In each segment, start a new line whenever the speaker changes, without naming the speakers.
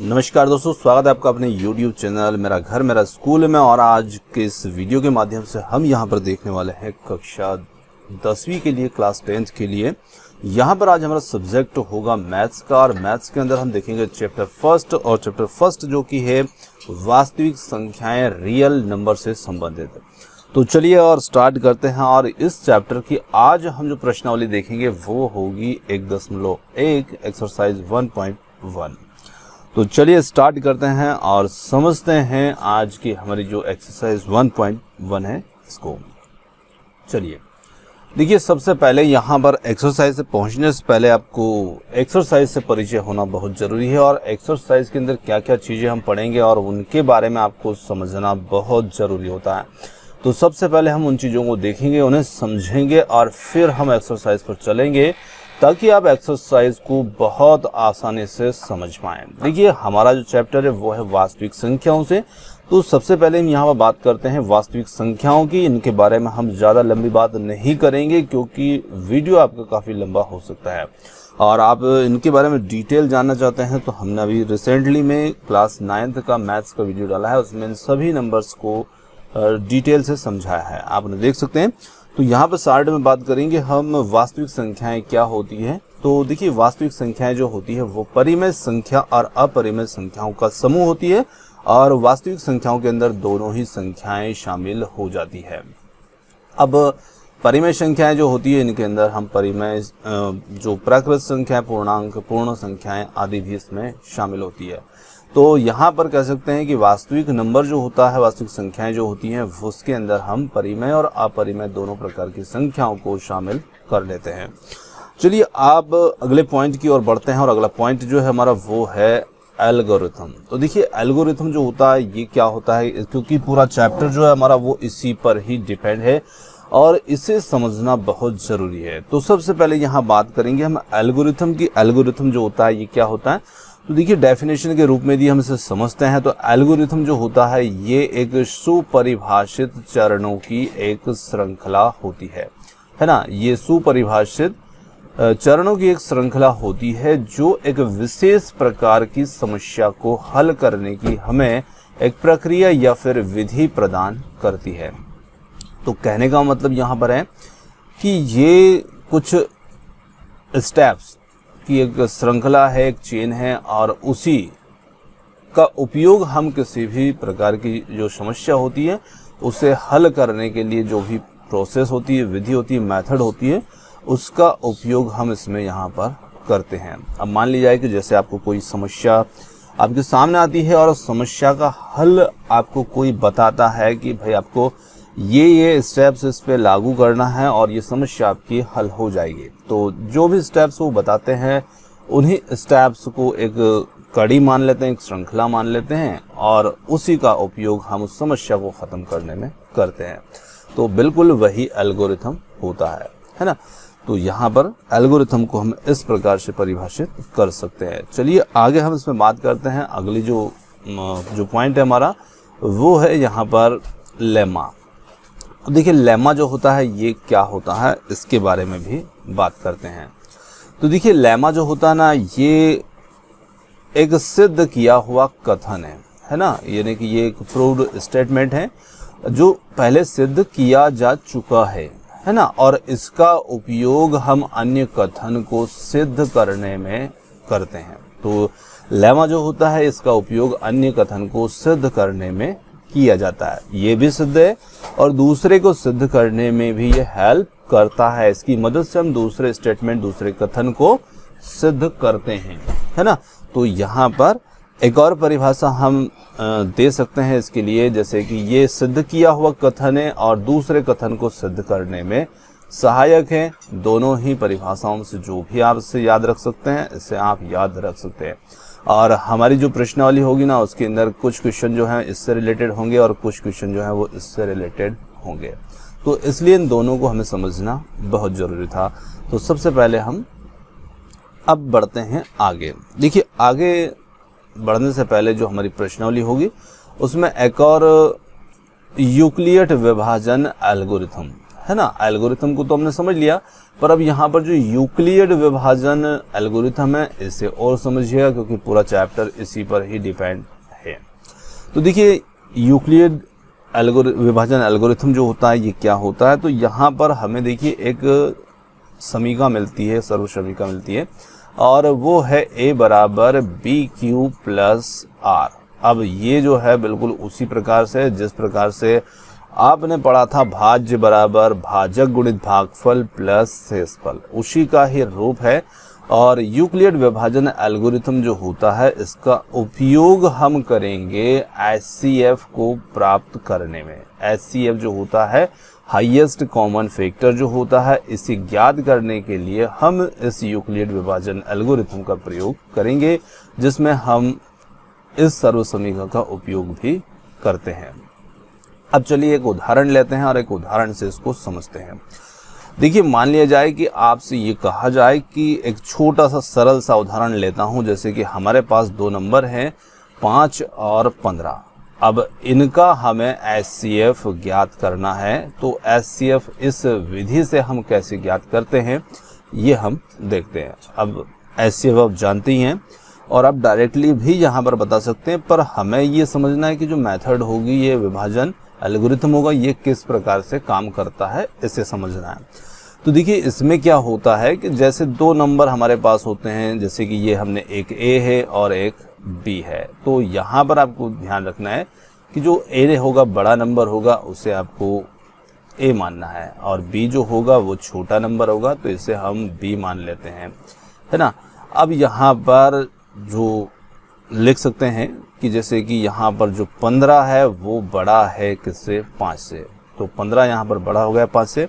नमस्कार दोस्तों, स्वागत है आपका अपने YouTube चैनल मेरा घर मेरा स्कूल में। और आज के इस वीडियो के माध्यम से हम यहाँ पर देखने वाले हैं कक्षा 10वीं के लिए, क्लास 10th के लिए। यहाँ पर आज हमारा सब्जेक्ट होगा मैथ्स का, और मैथ्स के अंदर हम देखेंगे चैप्टर फर्स्ट, और चैप्टर फर्स्ट जो कि है वास्तविक संख्याएं, रियल नंबर से संबंधित। तो चलिए और स्टार्ट करते हैं। और इस चैप्टर की आज हम जो प्रश्नावली देखेंगे वो होगी 1.1 एक्सरसाइज 1.1। तो चलिए स्टार्ट करते हैं और समझते हैं आज की हमारी जो एक्सरसाइज 1.1 है इसको। चलिए देखिए, सबसे पहले यहाँ पर एक्सरसाइज से पहुँचने से पहले आपको एक्सरसाइज से परिचय होना बहुत ज़रूरी है, और एक्सरसाइज के अंदर क्या क्या चीज़ें हम पढ़ेंगे और उनके बारे में आपको समझना बहुत ज़रूरी होता है। तो सबसे पहले हम उन चीज़ों को देखेंगे, उन्हें समझेंगे, और फिर हम एक्सरसाइज पर चलेंगे ताकि आप एक्सरसाइज को बहुत आसानी से समझ पाएं। देखिए, हमारा जो चैप्टर है वो है वास्तविक संख्याओं से। तो सबसे पहले हम यहाँ पर बात करते हैं वास्तविक संख्याओं की। इनके बारे में हम ज़्यादा लंबी बात नहीं करेंगे क्योंकि वीडियो आपका काफ़ी लंबा हो सकता है, और आप इनके बारे में डिटेल जानना चाहते हैं तो हमने अभी रिसेंटली में क्लास 9th का मैथ्स का वीडियो डाला है, उसमें इन सभी नंबर्स को डिटेल से समझाया है, आप उन्हें देख सकते हैं। तो यहाँ पर स्टार्ट में बात करेंगे हम वास्तविक संख्याएं क्या होती है। तो देखिए, वास्तविक संख्याएं जो होती है वो परिमेय संख्या और अपरिमेय संख्याओं का समूह होती है, और वास्तविक संख्याओं के अंदर दोनों ही संख्याएं शामिल हो जाती है। अब परिमेय संख्याएं जो होती है इनके अंदर हम परिमेय जो प्राकृत संख्या, पूर्णांक, पूर्ण संख्याएं आदि भी इसमें शामिल होती है। तो यहाँ पर कह सकते हैं कि वास्तविक नंबर जो होता है, वास्तविक संख्याएं जो होती हैं, उसके अंदर हम परिमेय और अपरिमेय दोनों प्रकार की संख्याओं को शामिल कर लेते हैं। चलिए आप अगले पॉइंट की ओर बढ़ते हैं, और अगला पॉइंट जो है हमारा वो है एल्गोरिथम। तो देखिए, एल्गोरिथम जो होता है ये क्या होता है, क्योंकि पूरा चैप्टर जो है हमारा वो इसी पर ही डिपेंड है और इसे समझना बहुत ज़रूरी है। तो सबसे पहले यहाँ बात करेंगे हम एल्गोरिथम की। एल्गोरिथम जो होता है ये क्या होता है, तो देखिए डेफिनेशन के रूप में यदि हम इसे समझते हैं तो एल्गोरिथम जो होता है ये एक सुपरिभाषित चरणों की एक श्रृंखला होती है ना। ये सुपरिभाषित चरणों की एक श्रृंखला होती है जो एक विशेष प्रकार की समस्या को हल करने की हमें एक प्रक्रिया या फिर विधि प्रदान करती है। तो कहने का मतलब यहाँ पर है कि ये कुछ स्टेप्स की एक श्रृंखला है, एक चेन है, और उसी का उपयोग हम किसी भी प्रकार की जो समस्या होती है उसे हल करने के लिए जो भी प्रोसेस होती है, विधि होती है, मेथड होती है, उसका उपयोग हम इसमें यहाँ पर करते हैं। अब मान लीजिए कि जैसे आपको कोई समस्या आपके सामने आती है और समस्या का हल आपको कोई बताता है कि भाई आपको ये स्टेप्स इस पे लागू करना है और ये समस्या आपकी हल हो जाएगी। तो जो भी स्टेप्स वो बताते हैं उन्हीं स्टेप्स को एक कड़ी मान लेते हैं, एक श्रृंखला मान लेते हैं, और उसी का उपयोग हम उस समस्या को ख़त्म करने में करते हैं। तो बिल्कुल वही एल्गोरिथम होता है ना। तो यहाँ पर एल्गोरिथम को हम इस प्रकार से परिभाषित कर सकते हैं। चलिए आगे हम इसमें बात करते हैं। अगली जो पॉइंट है हमारा वो है यहाँ पर लेमा। देखिए, लेमा जो होता है ये क्या होता है इसके बारे में भी बात करते हैं। तो देखिए, लेमा जो होता है ना, ये एक सिद्ध किया हुआ कथन है ना, यानी कि ये एक प्रूव्ड स्टेटमेंट है जो पहले सिद्ध किया जा चुका है ना, और इसका उपयोग हम अन्य कथन को सिद्ध करने में करते हैं। तो लेमा जो होता है इसका उपयोग अन्य कथन को सिद्ध करने में किया जाता है। ये भी सिद्ध है और दूसरे को सिद्ध करने में भी ये हेल्प करता है। इसकी मदद से हम दूसरे स्टेटमेंट, दूसरे कथन को सिद्ध करते हैं, है ना। तो यहाँ पर एक और परिभाषा हम दे सकते हैं इसके लिए, जैसे कि ये सिद्ध किया हुआ कथन है और दूसरे कथन को सिद्ध करने में सहायक है। दोनों ही परिभाषाओं से जो भी आप इसे याद रख सकते हैं, इसे आप याद रख सकते हैं। और हमारी जो प्रश्नावली होगी ना उसके अंदर कुछ क्वेश्चन जो हैं इससे रिलेटेड होंगे और कुछ क्वेश्चन जो हैं वो इससे रिलेटेड होंगे। तो इसलिए इन दोनों को हमें समझना बहुत ज़रूरी था। तो सबसे पहले हम अब बढ़ते हैं आगे। देखिए, आगे बढ़ने से पहले जो हमारी प्रश्नावली होगी उसमें एक और यूक्लिड विभाजन एल्गोरिथम है ना। एल्गोरिथम को तो हमने समझ लिया, पर अब यहाँ पर जो यूक्लिड विभाजन एल्गोरिथम है इसे और समझिएगा, क्योंकि पूरा चैप्टर इसी पर ही डिपेंड है। तो देखिए यूक्लिड विभाजन एल्गोरिथम जो होता है ये क्या होता है, तो यहाँ पर हमें देखिए एक समीका मिलती है, सर्व समीका मिलती है, और वो है a बराबर बी क्यू प्लस आर। अब ये जो है बिल्कुल उसी प्रकार से जिस प्रकार से आपने पढ़ा था भाज्य बराबर भाजक गुणित भागफल प्लस शेषफल, उसी का ही रूप है। और यूक्लिड विभाजन एल्गोरिथम जो होता है इसका उपयोग हम करेंगे एचसीएफ को प्राप्त करने में। एचसीएफ जो होता है हाईएस्ट कॉमन फैक्टर जो होता है, इसे ज्ञात करने के लिए हम इस यूक्लिड विभाजन एल्गोरिथम का प्रयोग करेंगे, जिसमें हम इस सर्व समीकरण का उपयोग भी करते हैं। अब चलिए एक उदाहरण लेते हैं और एक उदाहरण से इसको समझते हैं। देखिए मान लिया जाए कि आपसे ये कहा जाए कि एक छोटा सा सरल सा उदाहरण लेता हूं, जैसे कि हमारे पास दो नंबर हैं 5 और 15। अब इनका हमें एचसीएफ ज्ञात करना है। तो एचसीएफ इस विधि से हम कैसे ज्ञात करते हैं ये हम देखते हैं। अब एचसीएफ आप जानते ही हैं और आप डायरेक्टली भी यहाँ पर बता सकते हैं, पर हमें ये समझना है कि जो मेथड होगी, ये विभाजन एल्गोरिथम होगा, ये किस प्रकार से काम करता है इसे समझना है। तो देखिए इसमें क्या होता है कि जैसे दो नंबर हमारे पास होते हैं, जैसे कि ये हमने एक ए है और एक बी है। तो यहाँ पर आपको ध्यान रखना है कि जो ए होगा बड़ा नंबर होगा उसे आपको ए मानना है, और बी जो होगा वो छोटा नंबर होगा तो इसे हम बी मान लेते हैं, है ना। अब यहाँ पर जो लिख सकते हैं कि जैसे कि यहाँ पर जो 15 है वो बड़ा है किससे, 5 से। तो 15 यहाँ पर बड़ा हो गया 5 से।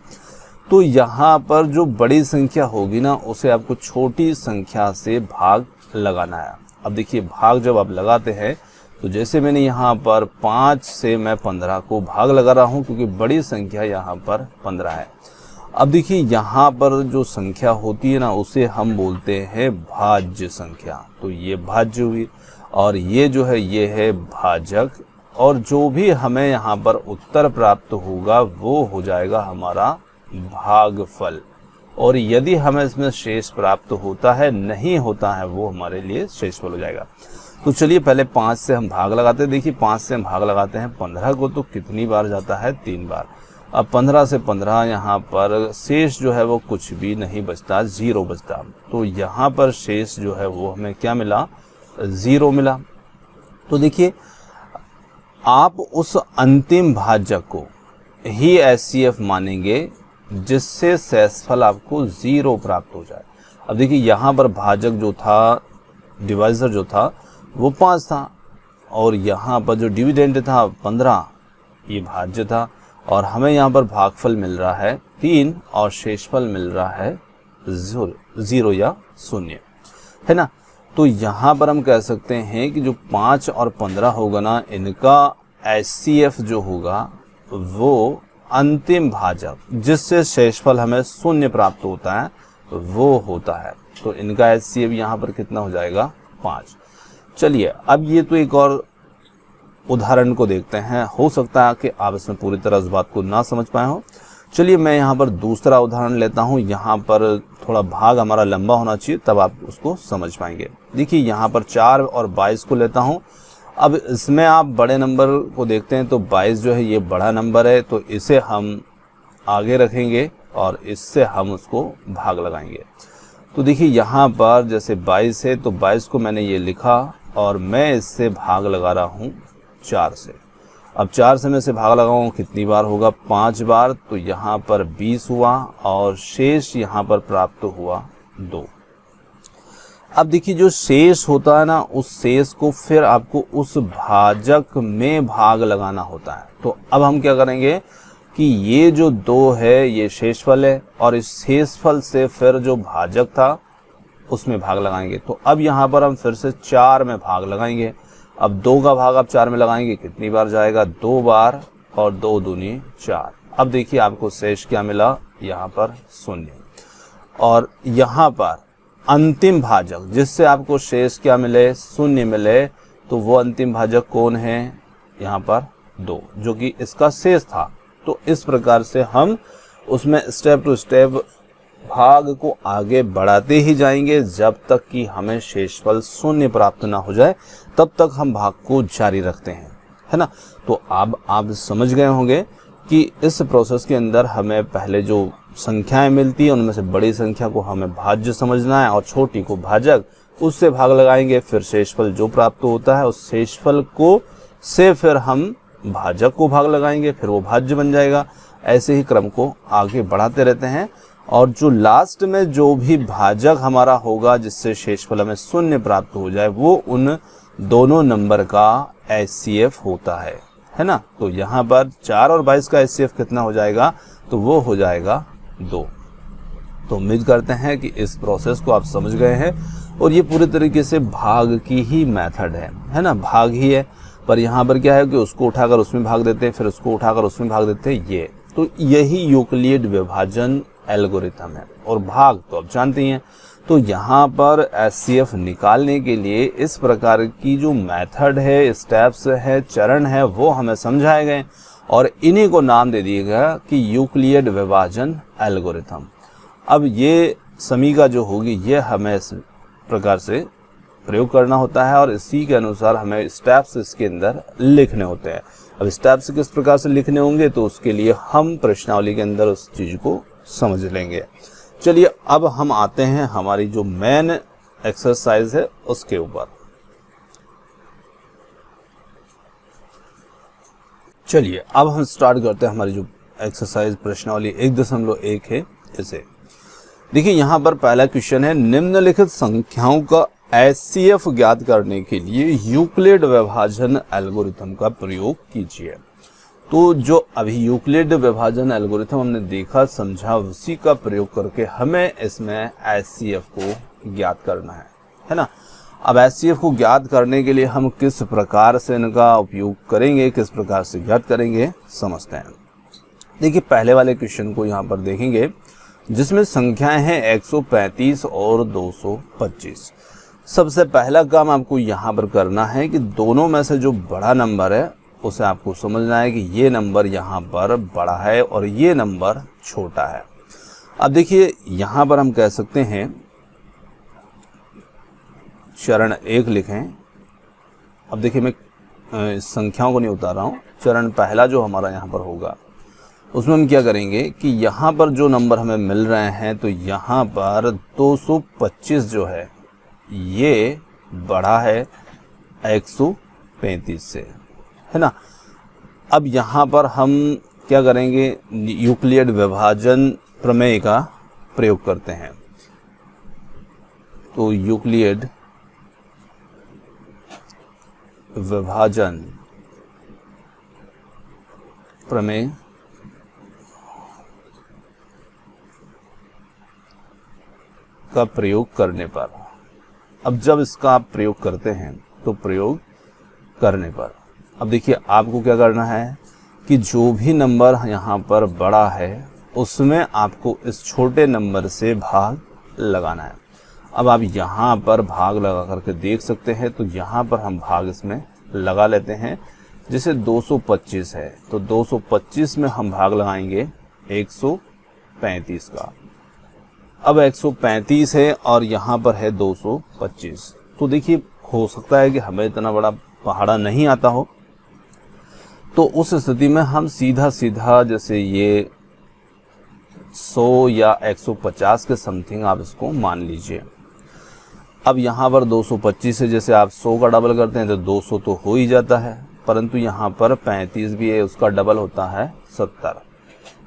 तो यहाँ पर जो बड़ी संख्या होगी ना उसे आपको छोटी संख्या से भाग लगाना है। अब देखिए भाग जब आप लगाते हैं तो जैसे मैंने यहाँ पर 5 से मैं 15 को भाग लगा रहा हूँ, क्योंकि बड़ी संख्या यहाँ पर 15 है। अब देखिए यहाँ पर जो संख्या होती है ना उसे हम बोलते हैं भाज्य संख्या। तो ये भाज्य हुई और ये जो है ये है भाजक, और जो भी हमें यहाँ पर उत्तर प्राप्त होगा वो हो जाएगा हमारा भागफल। और यदि हमें इसमें शेष प्राप्त होता है, नहीं होता है, वो हमारे लिए शेषफल हो जाएगा। तो चलिए पहले 5 से हम भाग लगाते हैं। देखिए 5 से हम भाग लगाते हैं 15 को, तो कितनी बार जाता है, 3 बार। अब 15 से 15 यहाँ पर शेष जो है वो कुछ भी नहीं बचता, 0 बचता। तो यहाँ पर शेष जो है वो हमें क्या मिला, 0 मिला। तो देखिए आप उस अंतिम भाजक को ही एचसीएफ मानेंगे जिससे शेषफल आपको 0 प्राप्त हो जाए। अब देखिए यहाँ पर भाजक जो था, डिवाइजर जो था वो 5 था, और यहाँ पर जो डिविडेंड था 15, ये भाज्य था, और हमें यहाँ पर भागफल मिल रहा है 3 और शेषफल मिल रहा है 0 या 0, है ना। तो यहाँ पर हम कह सकते हैं कि जो 5 और 15 होगा ना, इनका एचसीएफ जो होगा वो अंतिम भाजक जिससे शेषफल हमें 0 प्राप्त होता है वो होता है। तो इनका एचसीएफ यहाँ पर कितना हो जाएगा, 5। चलिए अब ये तो एक और उदाहरण को देखते हैं। हो सकता है कि आप इसमें पूरी तरह इस बात को ना समझ पाए हो। चलिए मैं यहाँ पर दूसरा उदाहरण लेता हूँ। यहाँ पर थोड़ा भाग हमारा लंबा होना चाहिए, तब आप उसको समझ पाएंगे। देखिए यहाँ पर 4 और 22 को लेता हूँ। अब इसमें आप बड़े नंबर को देखते हैं तो 22 जो है ये बड़ा नंबर है, तो इसे हम आगे रखेंगे और इससे हम उसको भाग लगाएंगे। तो देखिए यहाँ पर जैसे 22 है तो 22 को मैंने ये लिखा और मैं इससे भाग लगा रहा हूँ 4 से। अब 4 से मैं इसे भाग लगाऊँ कितनी बार होगा, 5 बार। तो यहाँ पर 20 हुआ और शेष यहाँ पर प्राप्त हुआ 2। अब देखिए जो शेष होता है ना, उस शेष को फिर आपको उस भाजक में भाग लगाना होता है। तो अब हम क्या करेंगे कि ये जो 2 है ये शेषफल है, और इस शेषफल से फिर जो भाजक था उसमें भाग लगाएंगे। तो अब यहाँ पर हम फिर से 4 में भाग लगाएंगे। अब 2 का भाग आप 4 में लगाएंगे, कितनी बार जाएगा, 2 बार, और 2 दूनी 4। अब देखिए आपको शेष क्या मिला, यहाँ पर 0। और यहाँ पर अंतिम भाजक जिससे आपको शेष क्या मिले, 0 मिले, तो वो अंतिम भाजक कौन है, यहाँ पर 2, जो कि इसका शेष था। तो इस प्रकार से हम उसमें स्टेप टू स्टेप भाग को आगे बढ़ाते ही जाएंगे जब तक कि हमें शेषफल शून्य प्राप्त ना हो जाए, तब तक हम भाग को जारी रखते हैं, है ना। तो अब आप समझ गए होंगे कि इस प्रोसेस के अंदर हमें पहले जो संख्याएं मिलती है उनमें से बड़ी संख्या को हमें भाज्य समझना है और छोटी को भाजक, उससे भाग लगाएंगे, फिर शेषफल जो प्राप्त होता है उस शेषफल को से फिर हम भाजक को भाग लगाएंगे, फिर वो भाज्य बन जाएगा। ऐसे ही क्रम को आगे बढ़ाते रहते हैं और जो लास्ट में जो भी भाजक हमारा होगा जिससे शेषफल हमें शून्य प्राप्त हो जाए, वो उन दोनों नंबर का HCF होता है ना। तो यहाँ पर 4 और 22 का HCF कितना हो जाएगा, तो वो हो जाएगा 2। तो उम्मीद करते हैं कि इस प्रोसेस को आप समझ गए हैं और ये पूरी तरीके से भाग की ही मेथड है ना, भाग ही है। पर यहाँ पर क्या है कि उसको उठाकर उसमें भाग देते हैं, फिर उसको उठाकर उसमें भाग देते हैं, ये तो यही यूक्लिड विभाजन एल्गोरिथम है। और भाग तो आप जानते हैं। तो यहाँ पर HCF निकालने के लिए इस प्रकार की जो मेथड है, स्टेप्स है, चरण है, वो हमें समझाए गए और इन्हीं को नाम दे दिया गया कि यूक्लिड विभाजन एल्गोरिथम। अब ये समीका जो होगी ये हमें इस प्रकार से प्रयोग करना होता है और इसी के अनुसार हमें स्टेप्स इसके अंदर लिखने होते हैं। अब स्टेप्स किस प्रकार से लिखने होंगे तो उसके लिए हम प्रश्नावली के अंदर उस चीज को समझ लेंगे। चलिए अब हम आते हैं हमारी जो मेन एक्सरसाइज है उसके ऊपर। चलिए अब हम स्टार्ट करते हैं हमारी जो एक्सरसाइज प्रश्नावली 1.1 है इसे। देखिए यहाँ पर पहला क्वेश्चन है, निम्नलिखित संख्याओं का HCF ज्ञात करने के लिए यूक्लिड विभाजन एल्गोरिथम का प्रयोग कीजिए। तो जो अभी यूक्लिड विभाजन एल्गोरिथम हमने देखा समझा, उसी का प्रयोग करके हमें इसमें HCF को ज्ञात करना है ना। अब HCF को ज्ञात करने के लिए हम किस प्रकार से इनका उपयोग करेंगे, किस प्रकार से ज्ञात करेंगे, समझते हैं। देखिए पहले वाले क्वेश्चन को यहाँ पर देखेंगे जिसमें संख्याएं हैं 135 और 225। सबसे पहला काम आपको यहाँ पर करना है कि दोनों में से जो बड़ा नंबर है उसे आपको समझना है कि ये नंबर यहाँ पर बड़ा है और ये नंबर छोटा है। अब देखिए यहाँ पर हम कह सकते हैं चरण 1 लिखें। अब देखिए मैं संख्याओं को नहीं उतार रहा हूँ, चरण पहला जो हमारा यहाँ पर होगा उसमें हम क्या करेंगे कि यहाँ पर जो नंबर हमें मिल रहे हैं तो यहाँ पर 225 जो है ये बड़ा है 135 से, है ना। अब यहाँ पर हम क्या करेंगे, यूक्लिड विभाजन प्रमेय का प्रयोग करते हैं। तो यूक्लिड विभाजन प्रमेय का प्रयोग करने पर, अब जब इसका आप प्रयोग करते हैं तो प्रयोग करने पर, अब देखिए आपको क्या करना है कि जो भी नंबर यहाँ पर बड़ा है उसमें आपको इस छोटे नंबर से भाग लगाना है। अब आप यहाँ पर भाग लगा करके देख सकते हैं, तो यहाँ पर हम भाग इसमें लगा लेते हैं। जैसे 225 है तो 225 में हम भाग लगाएंगे 135 का। अब 135 है और यहाँ पर है 225, तो देखिए हो सकता है कि हमें इतना बड़ा पहाड़ा नहीं आता हो, तो उस स्थिति में हम सीधा सीधा जैसे ये 100 या 150 के समथिंग आप इसको मान लीजिए। अब यहाँ पर 225 से जैसे आप 100 का डबल करते हैं तो 200 तो हो ही जाता है, परंतु यहाँ पर 35 भी है, उसका डबल होता है 70।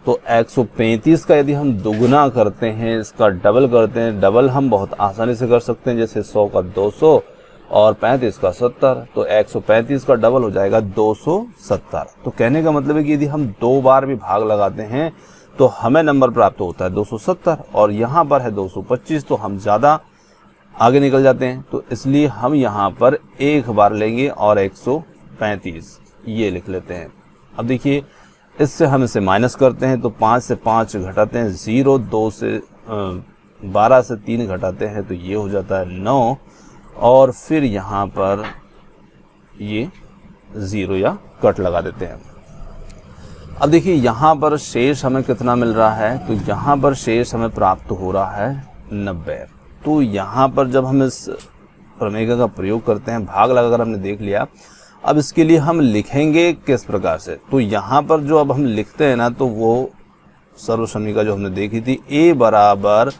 तो 135 का यदि हम दुगना करते हैं, इसका डबल करते हैं, डबल हम बहुत आसानी से कर सकते हैं, जैसे 100 का 200 और 35 का 70, तो 135 का डबल हो जाएगा 270। तो कहने का मतलब है कि यदि हम 2 बार भी भाग लगाते हैं तो हमें नंबर प्राप्त होता है 270 और यहाँ पर है 225, तो हम ज़्यादा आगे निकल जाते हैं। तो इसलिए हम यहाँ पर एक बार लेंगे और 135 ये लिख लेते हैं। अब देखिए इससे हम इसे माइनस करते हैं तो 5 से 5 घटाते हैं 0, 2 से 12 से 3 घटाते हैं तो ये हो जाता है 9, और फिर यहाँ पर ये 0 या कट लगा देते हैं। अब देखिए यहाँ पर शेष हमें कितना मिल रहा है, तो यहाँ पर शेष हमें प्राप्त हो रहा है 90। तो यहाँ पर जब हम इस प्रमेय का प्रयोग करते हैं, भाग लगाकर हमने देख लिया, अब इसके लिए हम लिखेंगे किस प्रकार से। तो यहाँ पर जो अब हम लिखते हैं ना, तो वो सर्वसमीका जो हमने देखी थी, A बराबर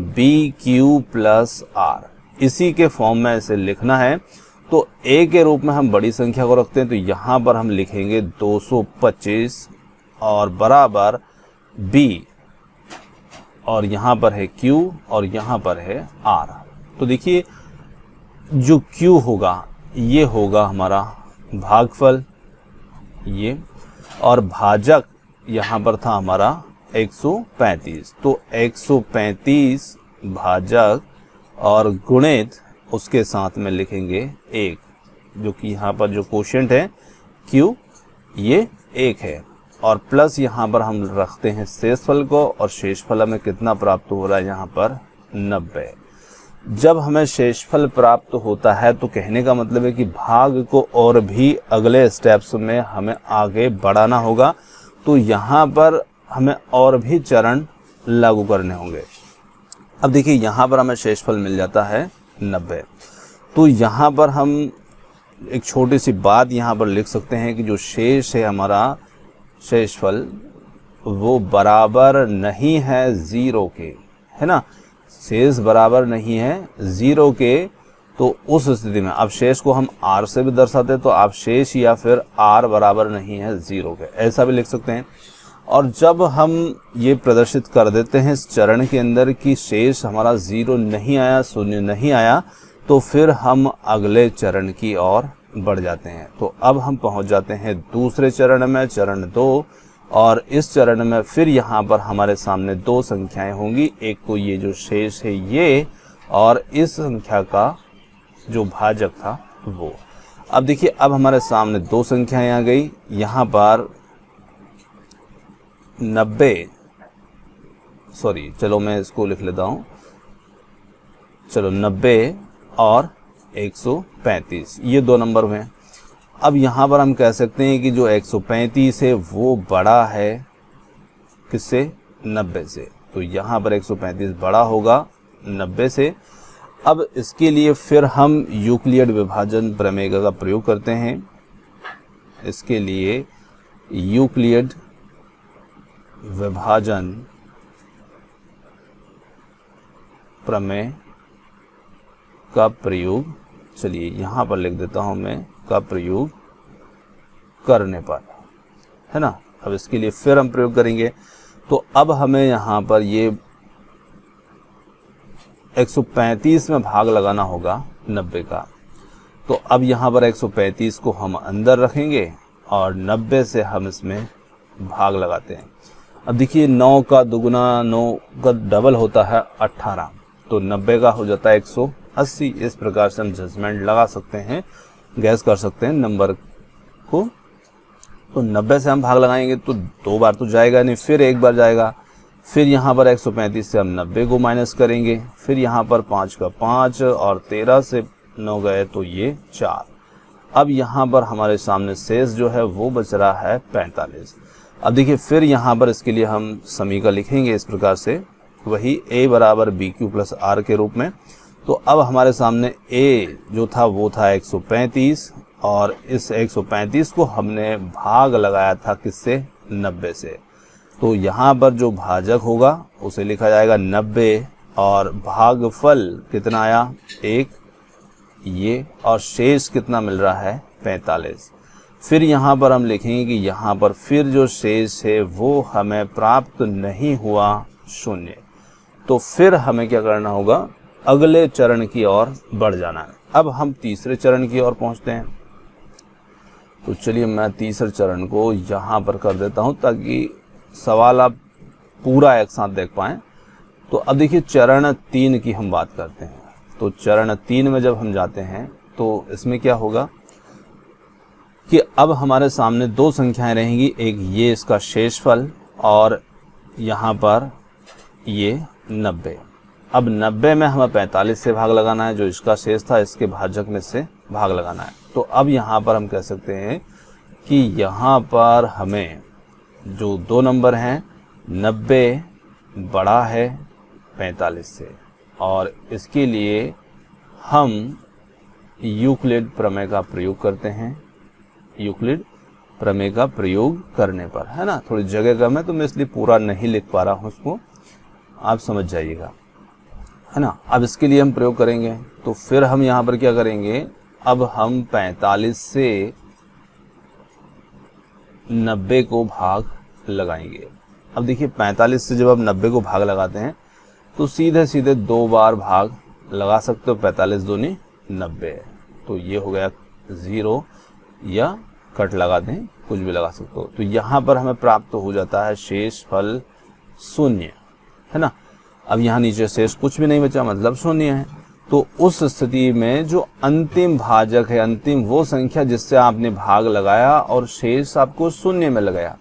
BQ प्लस R, इसी के फॉर्म में इसे लिखना है। तो A के रूप में हम बड़ी संख्या को रखते हैं, तो यहाँ पर हम लिखेंगे 225 और बराबर B, और यहाँ पर है Q और यहाँ पर है R। तो देखिए जो Q होगा ये होगा हमारा भागफल ये, और भाजक यहाँ पर था हमारा 135। तो 135 भाजक और गुणित उसके साथ में लिखेंगे 1, जो कि यहाँ पर जो कोशेंट है Q ये 1 है, और प्लस यहाँ पर हम रखते हैं शेषफल को, और शेषफल हमें कितना प्राप्त हो रहा है यहाँ पर 90। जब हमें शेषफल प्राप्त होता है तो कहने का मतलब है कि भाग को और भी अगले स्टेप्स में हमें आगे बढ़ाना होगा। तो यहाँ पर हमें और भी चरण लागू करने होंगे। अब देखिए यहाँ पर हमें शेषफल मिल जाता है 90। तो यहाँ पर हम एक छोटी सी बात यहाँ पर लिख सकते हैं कि जो शेष है हमारा शेषफल वो बराबर नहीं है 0 के, है ना। शेष बराबर नहीं है 0 के। तो उस स्थिति में अब शेष को हम r से भी दर्शाते हैं, तो आप शेष या फिर r बराबर नहीं है 0 के, ऐसा भी लिख सकते हैं। और जब हम ये प्रदर्शित कर देते हैं इस चरण के अंदर कि शेष हमारा 0 नहीं आया, 0 नहीं आया, तो फिर हम अगले चरण की ओर बढ़ जाते हैं। तो अब हम पहुंच जाते हैं दूसरे चरण में, चरण 2। और इस चरण में फिर यहाँ पर हमारे सामने 2 संख्याएं होंगी, एक तो ये जो शेष है ये, और इस संख्या का जो भाजक था वो। अब देखिए अब हमारे सामने 2 संख्याएं आ गई, यहाँ पर 90, सॉरी चलो मैं इसको लिख लेता हूँ, चलो 90 और 135 ये 2 नंबर हुए। अब यहाँ पर हम कह सकते हैं कि जो 135 है वो बड़ा है किससे, 90 से। तो यहाँ पर 135 बड़ा होगा 90 से। अब इसके लिए फिर हम यूक्लिड विभाजन प्रमेय का प्रयोग करते हैं। इसके लिए यूक्लिड विभाजन प्रमेय का प्रयोग, चलिए यहाँ पर लिख देता हूँ मैं, का प्रयोग करने पर, है ना। अब इसके लिए फिर हम प्रयोग करेंगे। तो अब हमें यहाँ पर ये 135 में भाग लगाना होगा 90 का। तो अब यहाँ पर 135 को हम अंदर रखेंगे और 90 से हम इसमें भाग लगाते हैं। अब देखिए 9 का दुगुना 9 का डबल होता है 18, तो 90 का हो जाता है 180। इस प्रकार से हम जजमेंट लगा सकते हैं, गैस कर सकते हैं नंबर को। तो 90 से हम भाग लगाएंगे तो 2 बार तो जाएगा नहीं, फिर 1 बार जाएगा। फिर यहाँ पर 135 से हम 90 को माइनस करेंगे, फिर यहाँ पर 5 का 5 और 13 से 9 गए तो ये 4। अब यहाँ पर हमारे सामने शेष जो है वो बच रहा है 45। अब देखिए फिर यहाँ पर इसके लिए हम समीकरण लिखेंगे इस प्रकार से, वही a बराबर BQ प्लस R के रूप में। तो अब हमारे सामने a जो था वो था 135, और इस 135 को हमने भाग लगाया था किससे, 90 से। तो यहाँ पर जो भाजक होगा उसे लिखा जाएगा 90, और भागफल कितना आया 1 ये, और शेष कितना मिल रहा है 45। फिर यहाँ पर हम लिखेंगे कि यहाँ पर फिर जो शेष है वो हमें प्राप्त नहीं हुआ 0। तो फिर हमें क्या करना होगा, अगले चरण की ओर बढ़ जाना है। अब हम तीसरे चरण की ओर पहुँचते हैं। तो चलिए मैं तीसरे चरण को यहाँ पर कर देता हूँ ताकि सवाल आप पूरा एक साथ देख पाएँ। तो अब देखिए चरण 3 की हम बात करते हैं। तो चरण 3 में जब हम जाते हैं तो इसमें क्या होगा कि अब हमारे सामने 2 संख्याएं रहेंगी, एक ये इसका शेषफल और यहाँ पर ये 90। अब 90 में हमें 45 से भाग लगाना है, जो इसका शेष था इसके भाजक में से भाग लगाना है। तो अब यहाँ पर हम कह सकते हैं कि यहाँ पर हमें जो दो नंबर हैं 90 बड़ा है 45 से, और इसके लिए हम यूक्लिड प्रमेय का प्रयोग करते हैं। यूक्लिड प्रमेय का प्रयोग करने पर, है ना, थोड़ी जगह कम है तो मैं इसलिए पूरा नहीं लिख पा रहा हूँ, उसको आप समझ जाइएगा, है ना। अब इसके लिए हम प्रयोग करेंगे, तो फिर हम यहाँ पर क्या करेंगे, अब हम 45 से 90 को भाग लगाएंगे। अब देखिए 45 से जब आप 90 को भाग लगाते हैं तो सीधे सीधे 2 बार भाग लगा सकते हो, 45 दूनी 90 है, तो ये हो गया 0, या कट लगा दें, कुछ भी लगा सकते हो। तो यहाँ पर हमें प्राप्त हो जाता है शेष फल 0, है ना। अब यहाँ नीचे शेष कुछ भी नहीं बचा, मतलब 0 है। तो उस स्थिति में जो अंतिम भाजक है, अंतिम वो संख्या जिससे आपने भाग लगाया और शेष आपको 0 में लगाया,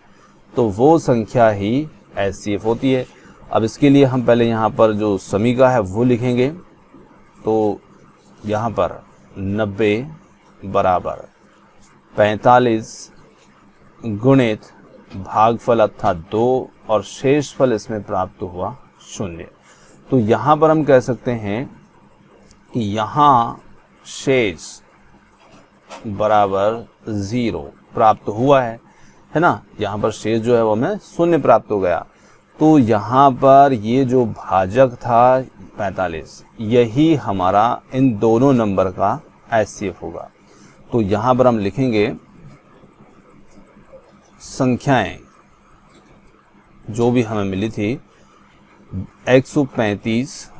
तो वो संख्या ही HCF होती है। अब इसके लिए हम पहले यहाँ पर जो समीका है वो लिखेंगे। तो यहाँ पर 90 बराबर 45 गुणित भागफल अर्थात 2 और शेषफल इसमें प्राप्त हुआ 0। तो यहाँ पर हम कह सकते हैं कि यहाँ शेष बराबर 0 प्राप्त हुआ है ना। यहाँ पर शेष जो है वो हमें 0 प्राप्त हो गया। तो यहाँ पर ये जो भाजक था 45, यही हमारा इन दोनों नंबर का HCF होगा। तो यहाँ पर हम लिखेंगे संख्याएं जो भी हमें मिली थी 135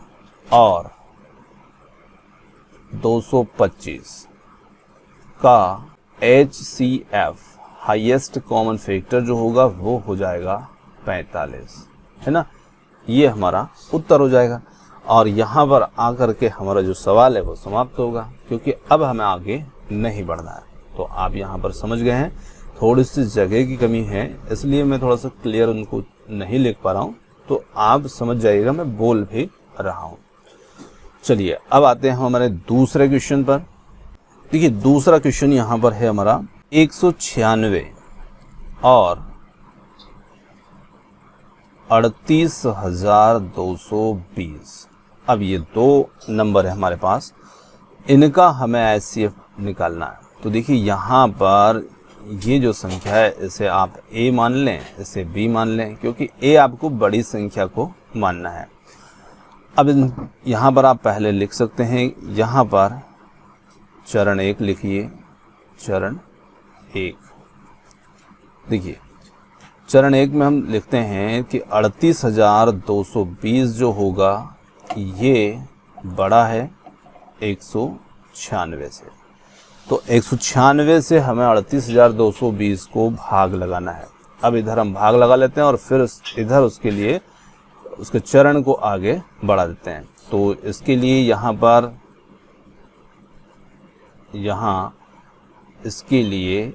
और 225 का HCF हाईएस्ट कॉमन फैक्टर जो होगा वो हो जाएगा 45, है ना। ये हमारा उत्तर हो जाएगा। और यहाँ पर आकर के हमारा जो सवाल है वो समाप्त होगा, क्योंकि अब हमें आगे नहीं बढ़ना है। तो आप यहाँ पर समझ गए हैं, थोड़ी सी जगह की कमी है इसलिए मैं थोड़ा सा क्लियर उनको नहीं लिख पा रहा हूँ, तो आप समझ जाइएगा मैं बोल भी रहा हूँ। चलिए अब आते हैं हमारे दूसरे क्वेश्चन पर। देखिए दूसरा क्वेश्चन यहाँ पर है हमारा 196 और 38,220। अब ये दो नंबर है हमारे पास, इनका हमें HCF निकालना है। तो देखिए यहाँ पर ये जो संख्या है इसे आप A मान लें, इसे B मान लें, क्योंकि A आपको बड़ी संख्या को मानना है। अब यहाँ पर आप पहले लिख सकते हैं, यहाँ पर चरण 1 लिखिए, चरण 1। देखिए चरण 1 में हम लिखते हैं कि 38,220 जो होगा ये बड़ा है 196 से। तो 196 से हमें 38,220 को भाग लगाना है। अब इधर हम भाग लगा लेते हैं और फिर इधर उसके लिए उसके चरण को आगे बढ़ा देते हैं। तो इसके लिए यहाँ इसके लिए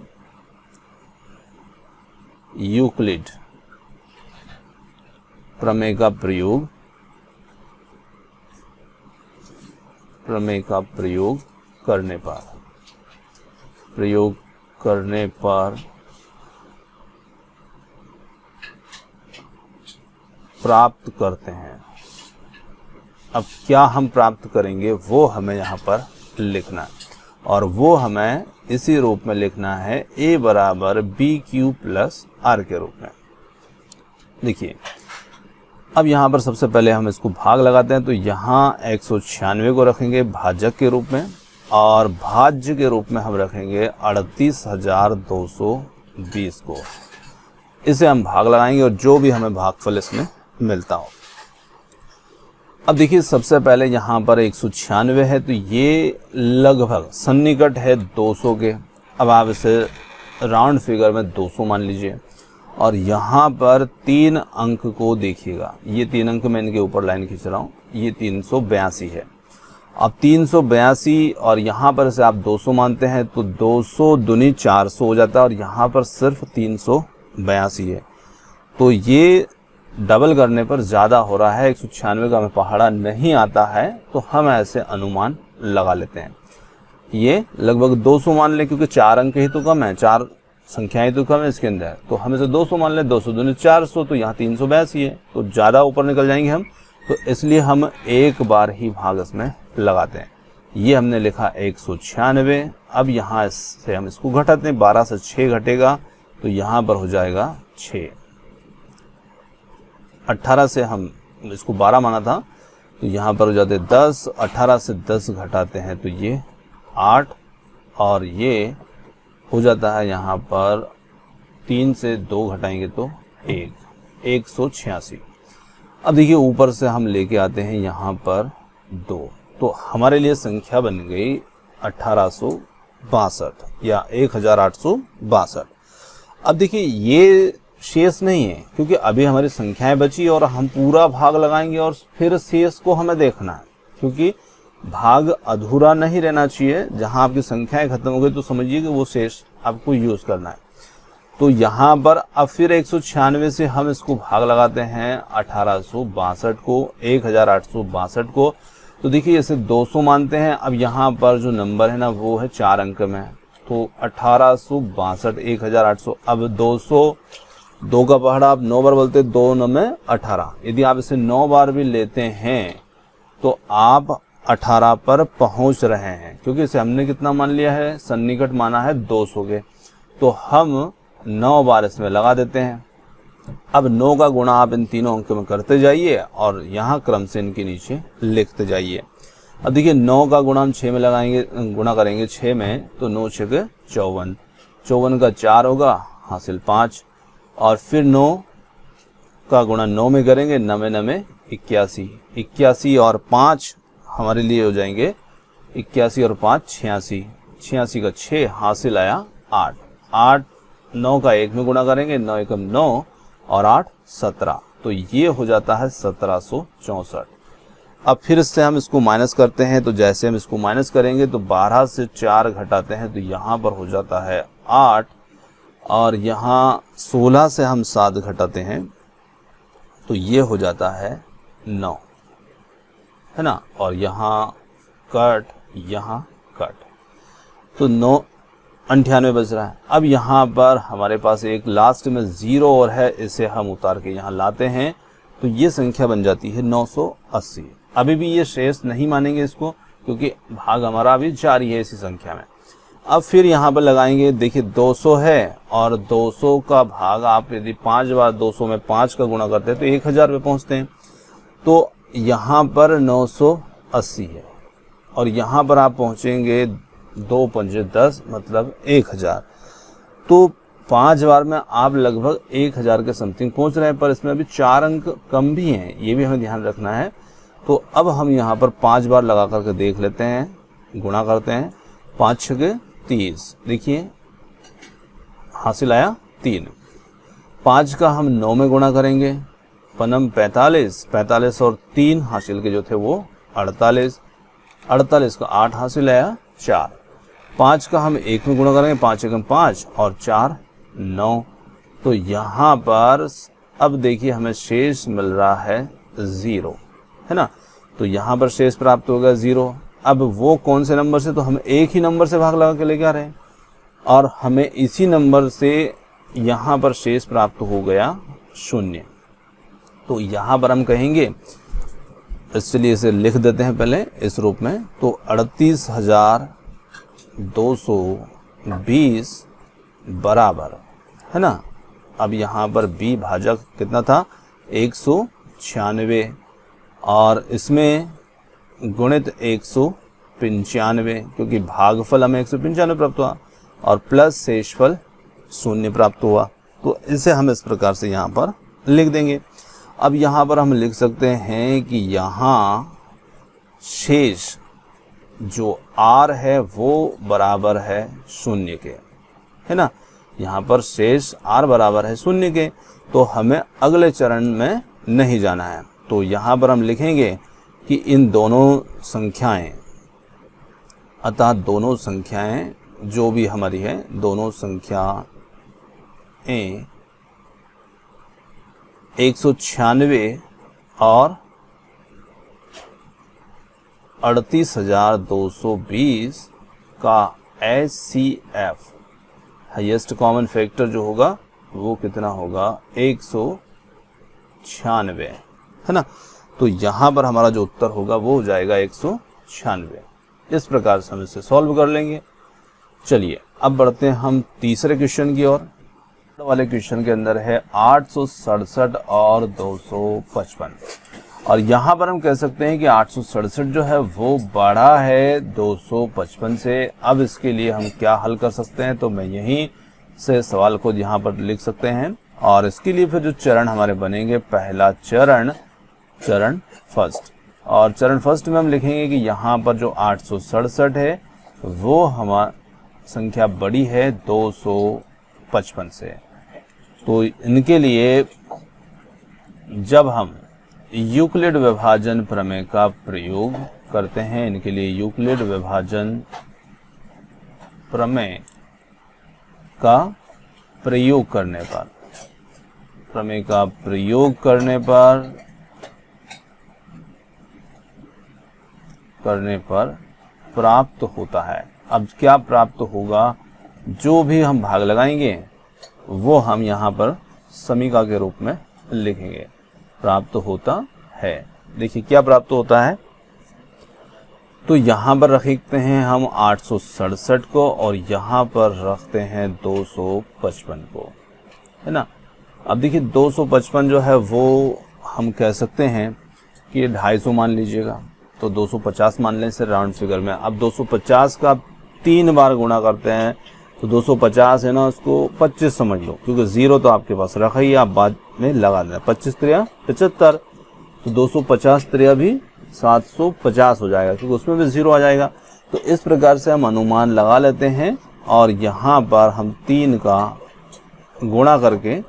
यूक्लिड प्रमेय का प्रयोग करने पर प्राप्त करते हैं। अब क्या हम प्राप्त करेंगे वो हमें यहाँ पर लिखना है, और वो हमें इसी रूप में लिखना है, A बराबर BQ प्लस R के रूप में। देखिए अब यहाँ पर सबसे पहले हम इसको भाग लगाते हैं। तो यहाँ 196 को रखेंगे भाजक के रूप में, और भाज्य के रूप में हम रखेंगे 38,220 को। इसे हम भाग लगाएंगे और जो भी हमें भागफल इसमें मिलता हो। अब देखिए सबसे पहले यहाँ पर 196 है, तो ये लगभग सन्निकट है 200 के। अब आप इसे राउंड फिगर में 200 मान लीजिए, और यहाँ पर 3 अंक को देखिएगा, ये 3 अंक मैं इनके ऊपर लाइन खींच रहा हूँ, ये 382 है। अब 382 और यहाँ पर से आप 200 मानते हैं तो 200 दूनी 400 हो जाता है, और यहाँ पर सिर्फ 382 है। तो ये डबल करने पर ज़्यादा हो रहा है, 196 का हमें पहाड़ा नहीं आता है, तो हम ऐसे अनुमान लगा लेते हैं। ये लगभग 200 मान लें, क्योंकि 4 अंक ही तो कम है, 4 संख्याएं तो कम है इसके अंदर, तो हम इसे 200 मान लें, 200 दूनी 400, तो यहाँ 382 है, तो ज़्यादा ऊपर निकल जाएंगे हम, तो इसलिए हम एक बार ही भाग इसमें लगाते हैं। ये हमने लिखा 196। अब यहाँ से हम इसको घटाते हैं, 12 से 6 घटेगा तो यहाँ पर हो जाएगा 6। 18 से हम इसको 12 माना था तो यहाँ पर हो जाते 10, 18 से 10 घटाते हैं तो ये 8, और ये हो जाता है यहाँ पर 3 से 2 घटाएंगे तो 186। अब देखिए ऊपर से हम लेके आते हैं यहाँ पर 2, तो हमारे लिए संख्या बन गई 1862 या 1862। अब देखिए ये शेष नहीं है क्योंकि अभी हमारी संख्याएं बची और हम पूरा भाग लगाएंगे और फिर शेष को हमें देखना है, क्योंकि भाग अधूरा नहीं रहना चाहिए। जहां आपकी संख्याएं खत्म हो गई तो समझिए कि वो शेष आपको यूज करना है। तो यहाँ पर अब फिर 196 से हम इसको भाग लगाते हैं 1862 को, 1862 को। तो देखिए इसे 200 मानते हैं। अब यहाँ पर जो नंबर है ना वो है 4 अंक में, तो 1862 1800। अब 200 2 का पहाड़ा आप 9 बार बोलते, 2 9 में 18। यदि आप इसे 9 बार भी लेते हैं तो आप 18 पर पहुंच रहे हैं, क्योंकि इसे हमने कितना मान लिया है, सन्निकट माना है 200 के, तो हम 9 बार इसमें लगा देते हैं। अब 9 का गुणा आप इन तीनों अंक में करते जाइए और यहाँ क्रम से इनके नीचे लिखते जाइए। अब देखिए 9 का गुणा हम 6 में लगाएंगे, गुणा करेंगे 6 में, तो 9 6 54, 54 का 4 होगा, हासिल 5, और फिर 9 का गुणा 9 में करेंगे, 9 में 9 में 81, 81 और 5 हमारे लिए हो जाएंगे 81 और 5 86, 86 का 6 हासिल आया 8, 8 9 का 1 में गुणा करेंगे, 9 एकम 9 और 8 17, तो ये हो जाता है 1764। अब फिर इससे हम इसको माइनस करते हैं, तो जैसे हम इसको माइनस करेंगे तो 12 से 4 घटाते हैं तो यहाँ पर हो जाता है 8, और यहाँ 16 से हम 7 घटाते हैं तो ये हो जाता है 9, है ना, और यहाँ कट, यहाँ कट, तो 9 98 बच रहा है। अब यहाँ पर हमारे पास एक लास्ट में 0 और है, इसे हम उतार के यहाँ लाते हैं तो ये संख्या बन जाती है 980। अभी भी ये शेष नहीं मानेंगे इसको, क्योंकि भाग हमारा अभी जारी है इसी संख्या में। अब फिर यहाँ पर लगाएंगे, देखिए 200 है और 200 का भाग आप यदि 5 बार 200 में 5 का गुणा करते हैं तो 1000 पे पहुँचते हैं। तो यहाँ पर 980 है और यहाँ पर आप पहुँचेंगे 2 पंजे 10 मतलब 1000। तो 5 बार में आप लगभग 1000 के समथिंग पहुँच रहे हैं, पर इसमें अभी 4 अंक कम भी हैं, ये भी हमें ध्यान रखना है। तो अब हम यहाँ पर 5 बार लगा करके देख लेते हैं, गुणा करते हैं, 5 6 30, देखिए हासिल आया 3। 5 का हम 9 में गुणा करेंगे, पनम 45, 45 और 3 हासिल के जो थे वो 48, 48 का 8 हासिल आया 4। 5 का हम 1 में गुणा करेंगे, 5 एकम 5 और 4 9, तो यहाँ पर अब देखिए हमें शेष मिल रहा है 0, है ना, तो यहाँ पर शेष प्राप्त होगा 0। अब वो कौन से नंबर से, तो हम एक ही नंबर से भाग लगा के लेके आ रहे हैं और हमें इसी नंबर से यहाँ पर शेष प्राप्त हो गया 0। तो यहाँ पर हम कहेंगे, इसलिए इसे लिख देते हैं पहले इस रूप में, तो 38,220 बराबर, है ना। अब यहाँ पर b भाजक कितना था 196 और इसमें गुणित 195, क्योंकि भागफल हमें 195 प्राप्त हुआ और प्लस शेषफल 0 प्राप्त हुआ। तो इसे हम इस प्रकार से यहाँ पर लिख देंगे। अब यहाँ पर हम लिख सकते हैं कि यहाँ शेष जो r है वो बराबर है 0 के, है ना। यहाँ पर शेष r बराबर है 0 के, तो हमें अगले चरण में नहीं जाना है। तो यहाँ पर हम लिखेंगे कि इन दोनों संख्याएं, अतः दोनों संख्याएं जो भी हमारी है, दोनों संख्याएं 196 और 38,220 का HCF हाईएस्ट कॉमन फैक्टर जो होगा वो कितना होगा 196, है ना। तो यहाँ पर हमारा जो उत्तर होगा वो हो जाएगा 196। इस प्रकार से हम इसे सॉल्व कर लेंगे। चलिए अब बढ़ते हैं हम तीसरे क्वेश्चन की ओर। वाले क्वेश्चन के अंदर है 867 और 255, और यहाँ पर हम कह सकते हैं कि 867 जो है वो बड़ा है 255 से। अब इसके लिए हम क्या हल कर सकते हैं, तो मैं यहीं से सवाल को यहाँ पर लिख सकते हैं, और इसके लिए फिर जो चरण हमारे बनेंगे, पहला चरण फर्स्ट, और चरण फर्स्ट में हम लिखेंगे कि यहाँ पर जो 867 है वो हमारी संख्या बड़ी है 255 से। तो इनके लिए जब हम यूक्लिड विभाजन प्रमेय का प्रयोग करते हैं, इनके लिए यूक्लिड विभाजन प्रमेय का प्रयोग करने पर प्राप्त होता है। अब क्या प्राप्त होगा, जो भी हम भाग लगाएंगे वो हम यहाँ पर समीका के रूप में लिखेंगे। प्राप्त होता है, देखिए क्या प्राप्त होता है, तो यहाँ पर रखते हैं हम 867 को और यहाँ पर रखते हैं 255 को, है ना। अब देखिए 255 जो है वो हम कह सकते हैं कि 250 मान लीजिएगा, तो 250 मान लें से राउंड फिगर में। अब 250 का 3 बार गुणा करते हैं तो 250 है ना, उसको 25 समझ लो, क्योंकि 0 तो आपके पास रखा ही, आप बाद में लगा देना। 25 3 75, तो 250 3 भी 750 हो जाएगा, क्योंकि उसमें भी 0 आ जाएगा। तो इस प्रकार से हम अनुमान लगा लेते हैं, और यहाँ पर हम 3 का गुणा करके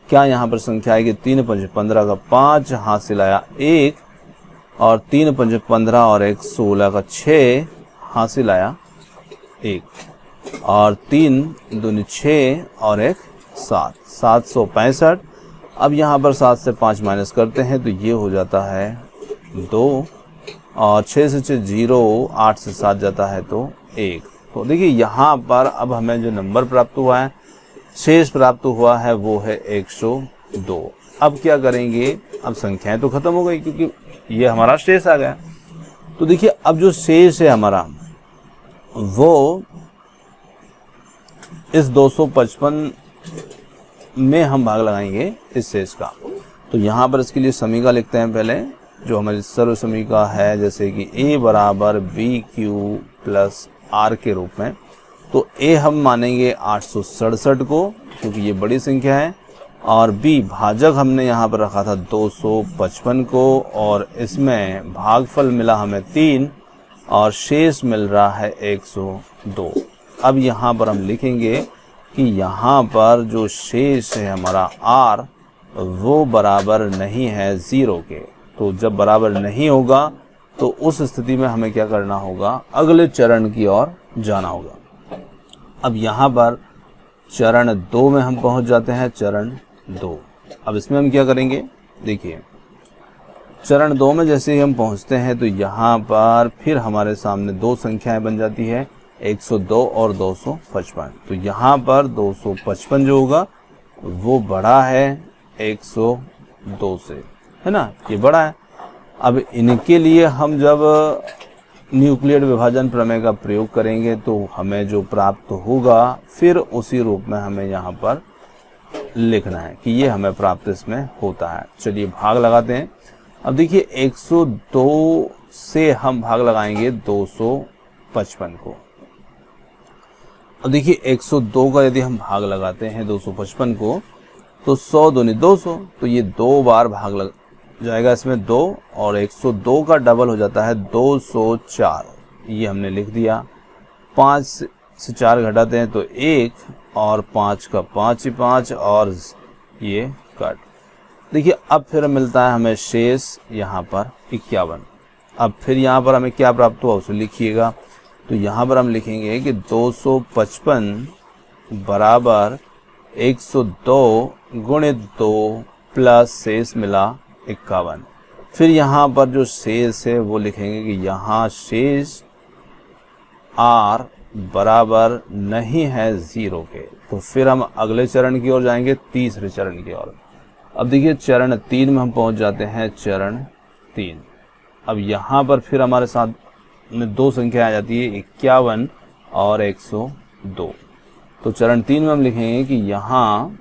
क्या यहाँ पर संख्या आएगी, 3 5 15 का 5 हासिल आया 1, और 3 5 15 और 1 16 का 6 हासिल आया 1, और 3 दूनी 6 और 1 7, 765। अब यहाँ पर 7 से 5 माइनस करते हैं तो ये हो जाता है 2, और 6 से 6 0, 8 से 7 जाता है तो 1। तो देखिए यहाँ पर अब हमें जो नंबर प्राप्त हुआ है, शेष प्राप्त हुआ है, वो है 102। अब क्या करेंगे, अब संख्याएं तो खत्म हो गई क्योंकि ये हमारा शेष आ गया। तो देखिए अब जो शेष है हमारा वो इस 255 में हम भाग लगाएंगे इस शेष का। तो यहाँ पर इसके लिए समीका लिखते हैं पहले, जो हमारी सर्व समीका है, जैसे कि a बराबर BQ प्लस R के रूप में। तो a हम मानेंगे 867 को, क्योंकि ये बड़ी संख्या है, और b भाजक हमने यहाँ पर रखा था 255 को, और इसमें भागफल मिला हमें 3 और शेष मिल रहा है 102। अब यहाँ पर हम लिखेंगे कि यहाँ पर जो शेष है हमारा r वो बराबर नहीं है 0 के। तो जब बराबर नहीं होगा तो उस स्थिति में हमें क्या करना होगा, अगले चरण की ओर जाना होगा। अब यहाँ पर चरण 2 में हम पहुँच जाते हैं, चरण 2। अब इसमें हम क्या करेंगे, देखिए चरण 2 में जैसे ही हम पहुँचते हैं तो यहाँ पर फिर हमारे सामने 2 संख्याएं बन जाती है, 102 और 255। तो यहाँ पर 255 जो होगा वो बड़ा है 102 से, है ना, ये बड़ा है। अब इनके लिए हम जब न्यूक्लियर विभाजन प्रमेय का प्रयोग करेंगे तो हमें जो प्राप्त होगा फिर उसी रूप में हमें यहाँ पर लिखना है कि ये हमें प्राप्त इसमें होता है। चलिए भाग लगाते हैं। अब देखिए 102 से हम भाग लगाएंगे 255 को। अब देखिए 102 का यदि हम भाग लगाते हैं 255 को तो 100 दूनी 200, तो ये 2 बार भाग लग जाएगा इसमें 2, और 102 का डबल हो जाता है 204, ये हमने लिख दिया। 5 से 4 घटाते हैं तो 1, और 5 का 5 ही 5, और ये कट। देखिए अब फिर मिलता है हमें शेष यहाँ पर 51। अब फिर यहाँ पर हमें क्या प्राप्त हुआ उसे लिखिएगा। तो यहाँ पर हम लिखेंगे कि 255 बराबर 102 गुणित 2 प्लस शेष मिला 51। फिर यहाँ पर जो शेष है वो लिखेंगे कि यहाँ शेष R बराबर नहीं है 0 के, तो फिर हम अगले चरण की ओर जाएंगे, तीसरे चरण की ओर। अब देखिए चरण 3 में हम पहुंच जाते हैं, चरण 3। अब यहाँ पर फिर हमारे साथ में दो संख्या आ जाती है, 51 और 102। तो चरण 3 में हम लिखेंगे कि यहाँ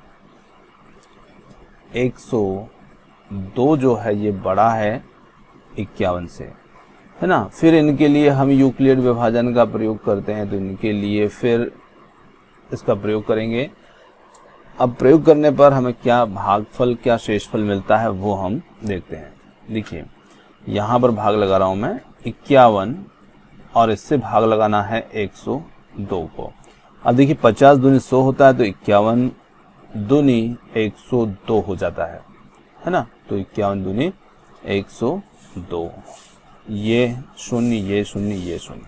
102 जो है ये बड़ा है 51 से, है ना। फिर इनके लिए हम यूक्लिड विभाजन का प्रयोग करते हैं, तो इनके लिए फिर इसका प्रयोग करेंगे। अब प्रयोग करने पर हमें क्या भागफल, क्या शेषफल मिलता है वो हम देखते हैं। देखिए यहाँ पर भाग लगा रहा हूँ मैं 51 और इससे भाग लगाना है 102 को। अब देखिए 50 दूनी 100 होता है, तो 51 दूनी 102 हो जाता है ना। तो 51 दूनी 102, ये शून्य, ये शून्य, ये शून्य।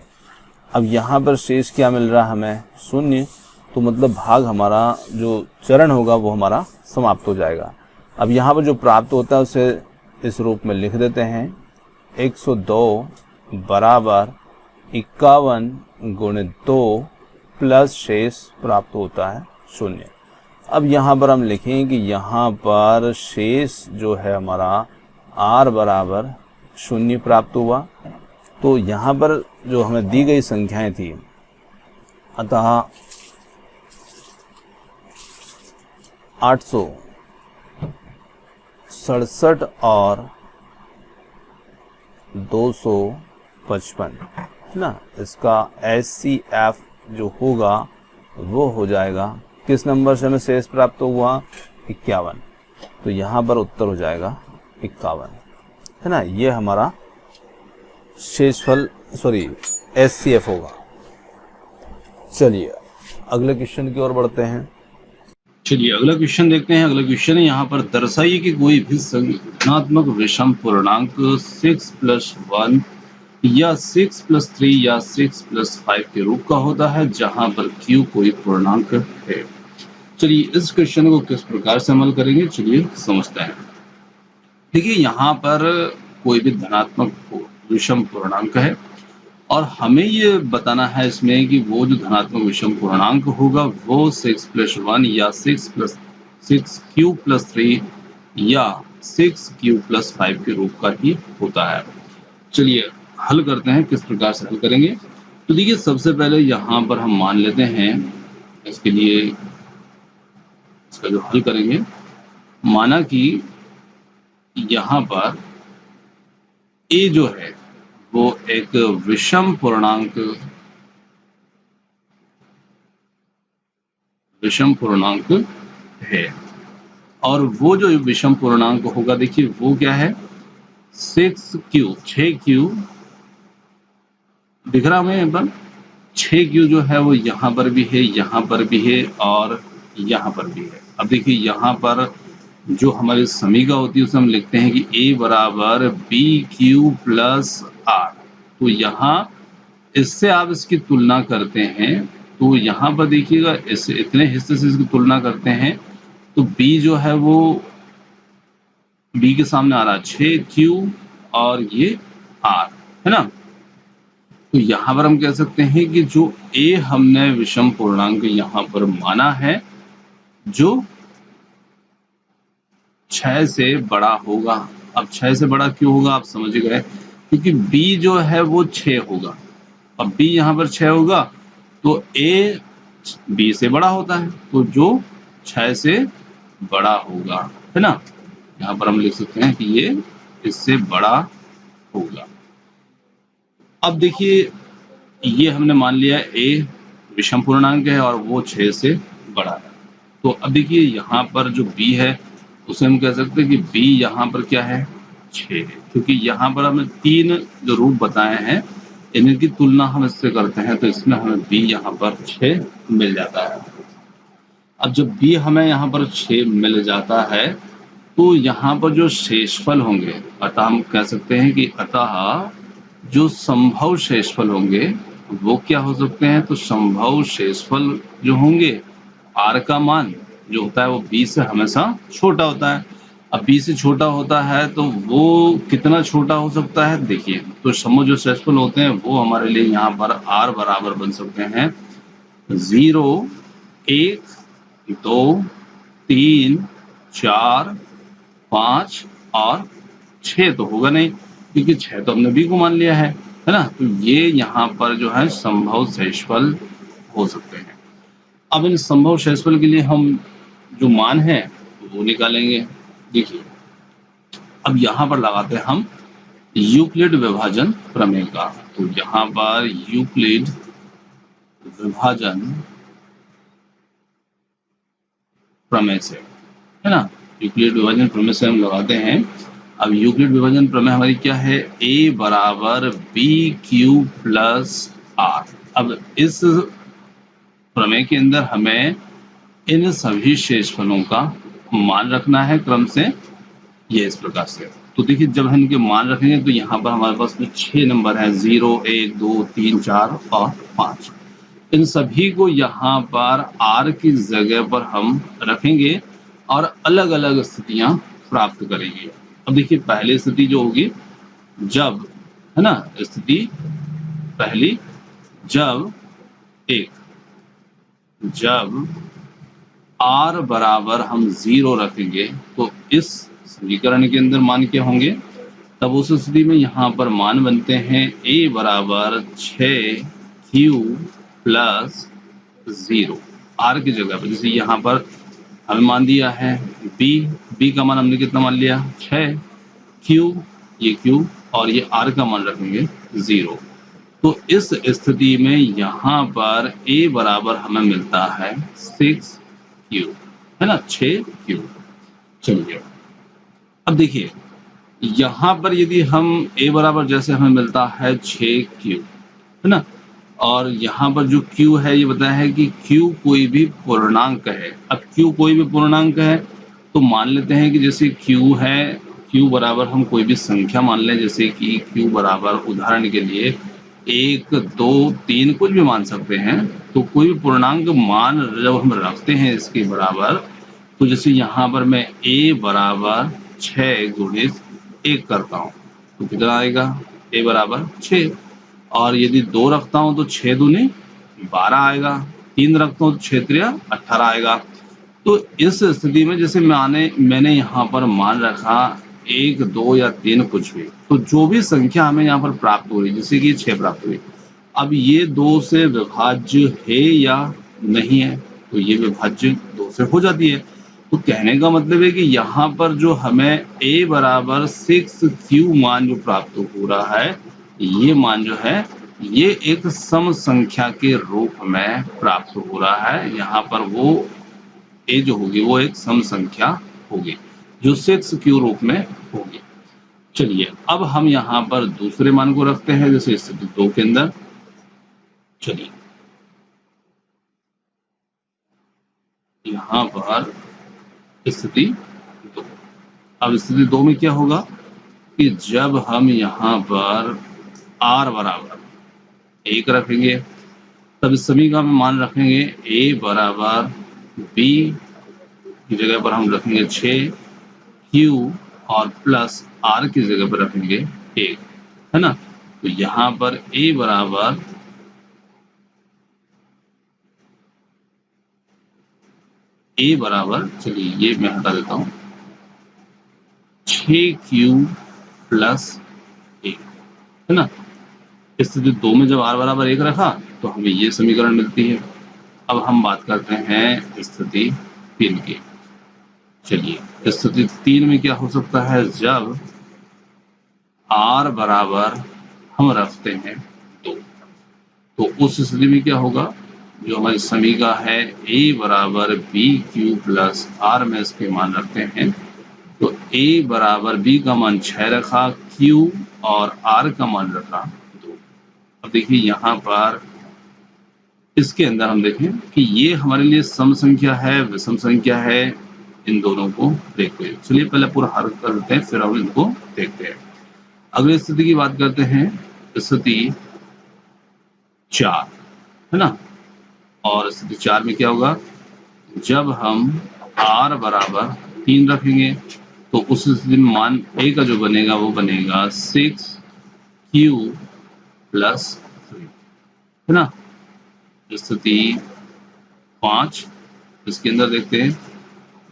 अब यहाँ पर शेष क्या मिल रहा है हमें, शून्य। तो मतलब भाग हमारा जो चरण होगा वो हमारा समाप्त हो जाएगा। अब यहाँ पर जो प्राप्त होता है उसे इस रूप में लिख देते हैं, 102 बराबर 51 गुणित 2 प्लस शेष प्राप्त होता है 0। अब यहाँ पर हम लिखेंगे कि यहाँ पर शेष जो है हमारा r बराबर 0 प्राप्त हुआ। तो यहाँ पर जो हमें दी गई संख्याएं थी, अतः 867 और 255, है ना। इसका HCF जो होगा वो हो जाएगा, किस नंबर से हमें शेष प्राप्त हुआ, 51। तो यहाँ पर उत्तर हो जाएगा 51, है ना। ये हमारा शेषफल HCF होगा। चलिए अगले क्वेश्चन की ओर बढ़ते हैं।
चलिए अगला क्वेश्चन देखते हैं। अगला क्वेश्चन है यहाँ पर, दर्शाइए कि कोई भी संख्यात्मक विषम पूर्णांक 6+1 या 6+3 या 6+5 के रूप का होता है जहां पर Q कोई पूर्णांक है। चलिए इस क्वेश्चन को किस प्रकार से अमल करेंगे, चलिए समझते हैं। देखिए यहाँ पर कोई भी धनात्मक विषम पूर्णांक है और हमें ये बताना है इसमें कि वो जो धनात्मक विषम पूर्णांक होगा वो 6+1 या 6Q+3 या 6Q+5 के रूप का ही होता है। चलिए हल करते हैं, किस प्रकार से हल करेंगे। तो देखिए सबसे पहले यहाँ पर हम मान लेते हैं, इसके लिए इसका जो हल करेंगे, माना कि यहाँ पर A जो है वो एक विषम पूर्णांक है और वो जो विषम पूर्णांक होगा, देखिए वो क्या है, 6Q दिख रहा हमें पर 6Q जो है वो यहाँ पर भी है, यहाँ पर भी है और यहाँ पर भी है। अब देखिए यहाँ पर जो हमारी समीका होती है उसे हम लिखते हैं कि A बराबर BQ+R। तो यहाँ इससे आप इसकी तुलना करते हैं, तो यहाँ पर देखिएगा इस इतने हिस्से से इसकी तुलना करते हैं तो B जो है वो B के सामने आ रहा है 6Q और ये R, है ना। तो यहाँ पर हम कह सकते हैं कि जो A हमने विषम पूर्णांक यहाँ पर माना है जो 6 से बड़ा होगा। अब 6 से बड़ा क्यों होगा आप समझ गए, क्योंकि B जो है वो 6 होगा। अब B यहाँ पर 6 होगा तो A B से बड़ा होता है, तो जो 6 से बड़ा होगा, है ना। यहाँ पर हम लिख सकते हैं कि ये इससे बड़ा होगा। अब देखिए ये हमने मान लिया A विषम पूर्णांक है और वो 6 से बड़ा है। तो अब देखिए यहाँ पर जो B है उसे हम कह सकते हैं कि B यहाँ पर क्या है, 6 है, क्योंकि यहाँ पर हमें 3 जो रूप बताए हैं इनकी तुलना हम इससे करते हैं तो इसमें हमें B यहाँ पर 6 मिल जाता है। अब जब B हमें यहाँ पर 6 मिल जाता है तो यहाँ पर जो शेषफल होंगे, अतः हम कह सकते हैं कि अतः जो संभव शेषफल होंगे वो क्या हो सकते हैं, तो संभव शेषफल जो होंगे R का मान जो होता है वो B से हमेशा छोटा होता है। अब बी से छोटा होता है तो वो कितना छोटा हो सकता है, देखिए तो समूह जो शेषफल होते हैं वो हमारे लिए यहाँ पर आर बराबर बन सकते हैं 0, 1, 2, 3, 4, 5 और 6 तो होगा नहीं, क्योंकि 6 तो हमने बी को मान लिया है ना। तो ये यहाँ पर जो है संभव शेषफल हो सकते हैं। अब इन संभव शेषफल के लिए हम जो मान है वो निकालेंगे। देखिए अब यहाँ पर लगाते हैं हम यूक्लिड विभाजन प्रमेय का। तो यहाँ पर यूक्लिड विभाजन प्रमेय से, है ना, यूक्लिड विभाजन प्रमेय से हम लगाते हैं। अब यूक्लिड विभाजन प्रमेय हमारी क्या है, a बराबर बी क्यू प्लस आर। अब इस प्रमेय के अंदर हमें इन सभी शेषफलों का मान रखना है क्रम से, ये इस प्रकार से। तो देखिए जब हम इनके मान रखेंगे तो यहाँ पर हमारे पास में 6 नंबर है, 0, 1, 2, 3, 4 और 5। इन सभी को यहाँ पर r की जगह पर हम रखेंगे और अलग अलग स्थितियां प्राप्त करेंगे। अब देखिए पहली स्थिति जो होगी, जब, है ना, स्थिति पहली, जब जब r बराबर हम 0 रखेंगे तो इस समीकरण के अंदर मान क्या होंगे, तब उस स्थिति में यहाँ पर मान बनते हैं a बराबर 6q प्लस 0 r की जगह पर। जैसे यहाँ पर हमें मान दिया है b का मान हमने कितना मान लिया, 6, q, ये q और ये r का मान रखेंगे 0। तो इस स्थिति में यहाँ पर a बराबर हमें मिलता है 6q, है ना, 6q। चलिए अब देखिए यहाँ पर यदि हम a बराबर जैसे हमें मिलता है 6q, है ना, और यहाँ पर जो q है ये बताया है कि q कोई भी पूर्णांक है। अब q कोई भी पूर्णांक है तो मान लेते हैं कि जैसे q है, q बराबर हम कोई भी संख्या मान लें, जैसे कि q बराबर उदाहरण के लिए 1, 2, 3 कुछ भी मान सकते हैं। तो कोई भी पूर्णांक मान जब हम रखते हैं इसके बराबर, तो जैसे यहाँ पर मैं a बराबर 6 गुणित 1 करता हूँ तो कितना आएगा, a बराबर 6। और यदि 2 रखता हूँ तो 6 दूनी 12 आएगा, 3 रखता हूँ तो 6 त्रिया 18 आएगा। तो इस स्थिति में जैसे मैंने यहाँ पर मान रखा 1, 2 या 3 कुछ भी, तो जो भी संख्या हमें यहाँ पर प्राप्त हो रही, जैसे कि 6 प्राप्त हुई, अब ये 2 से विभाज्य है या नहीं है, तो ये विभाज्य 2 से हो जाती है। तो कहने का मतलब है कि यहाँ पर जो हमें a बराबर 6q मान जो प्राप्त हो रहा है, ये मान जो है ये एक सम संख्या के रूप में प्राप्त हो रहा है। यहाँ पर वो a जो होगी वो एक सम संख्या होगी जो 6q रूप में होगी। चलिए अब हम यहाँ पर दूसरे मान को रखते हैं, जैसे स्थिति 2 के अंदर। चलिए यहाँ पर स्थिति 2, अब स्थिति 2 में क्या होगा कि जब हम यहाँ पर r बराबर 1 रखेंगे, तब इस सभी का मान रखेंगे a बराबर b की जगह पर हम रखेंगे 6, q और प्लस r की जगह पर रखेंगे 1, है ना। तो यहाँ पर a बराबर चलिए ये मैं हटा देता हूँ 6q प्लस 1, है ना। स्थिति 2 में जब r बराबर 1 रखा तो हमें ये समीकरण मिलती है। अब हम बात करते हैं स्थिति 3 की। चलिए स्थिति 3 में क्या हो सकता है, जब r बराबर हम रखते हैं 2, तो उस स्थिति में क्या होगा, जो हमारी समीकरण है a बराबर बी क्यू प्लस आर में इसके मान रखते हैं, तो a बराबर b का मान 6 रखा, q और r का मान रखा 2। अब देखिए यहाँ पर इसके अंदर हम देखें कि ये हमारे लिए सम संख्या है, विषम संख्या है, इन दोनों को देखते हैं। चलिए पहले पूरा हल करते हैं फिर हम इनको देखते हैं। अगली स्थिति की बात करते हैं, स्थिति 4, है ना। और स्थिति 4 में क्या होगा, जब हम r बराबर 3 रखेंगे तो उस स्थिति में मान a का जो बनेगा वो बनेगा 6q प्लस 3, है ना। स्थिति 5 इसके अंदर देखते हैं,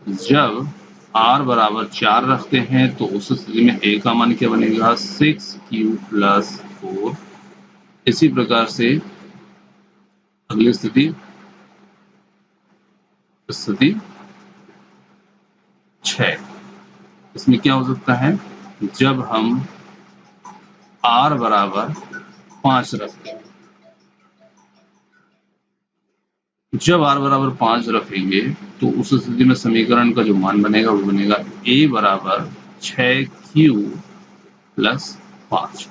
जब r बराबर 4 रखते हैं तो उस स्थिति में a का मान क्या बनेगा 6q प्लस 4। इसी प्रकार से अगली स्थिति स्थिति 6, इसमें क्या हो सकता है, जब हम r बराबर 5 रखते हैं, जब r बराबर 5 रखेंगे तो उस स्थिति में समीकरण का जो मान बनेगा वो बनेगा a बराबर 6q प्लस 5।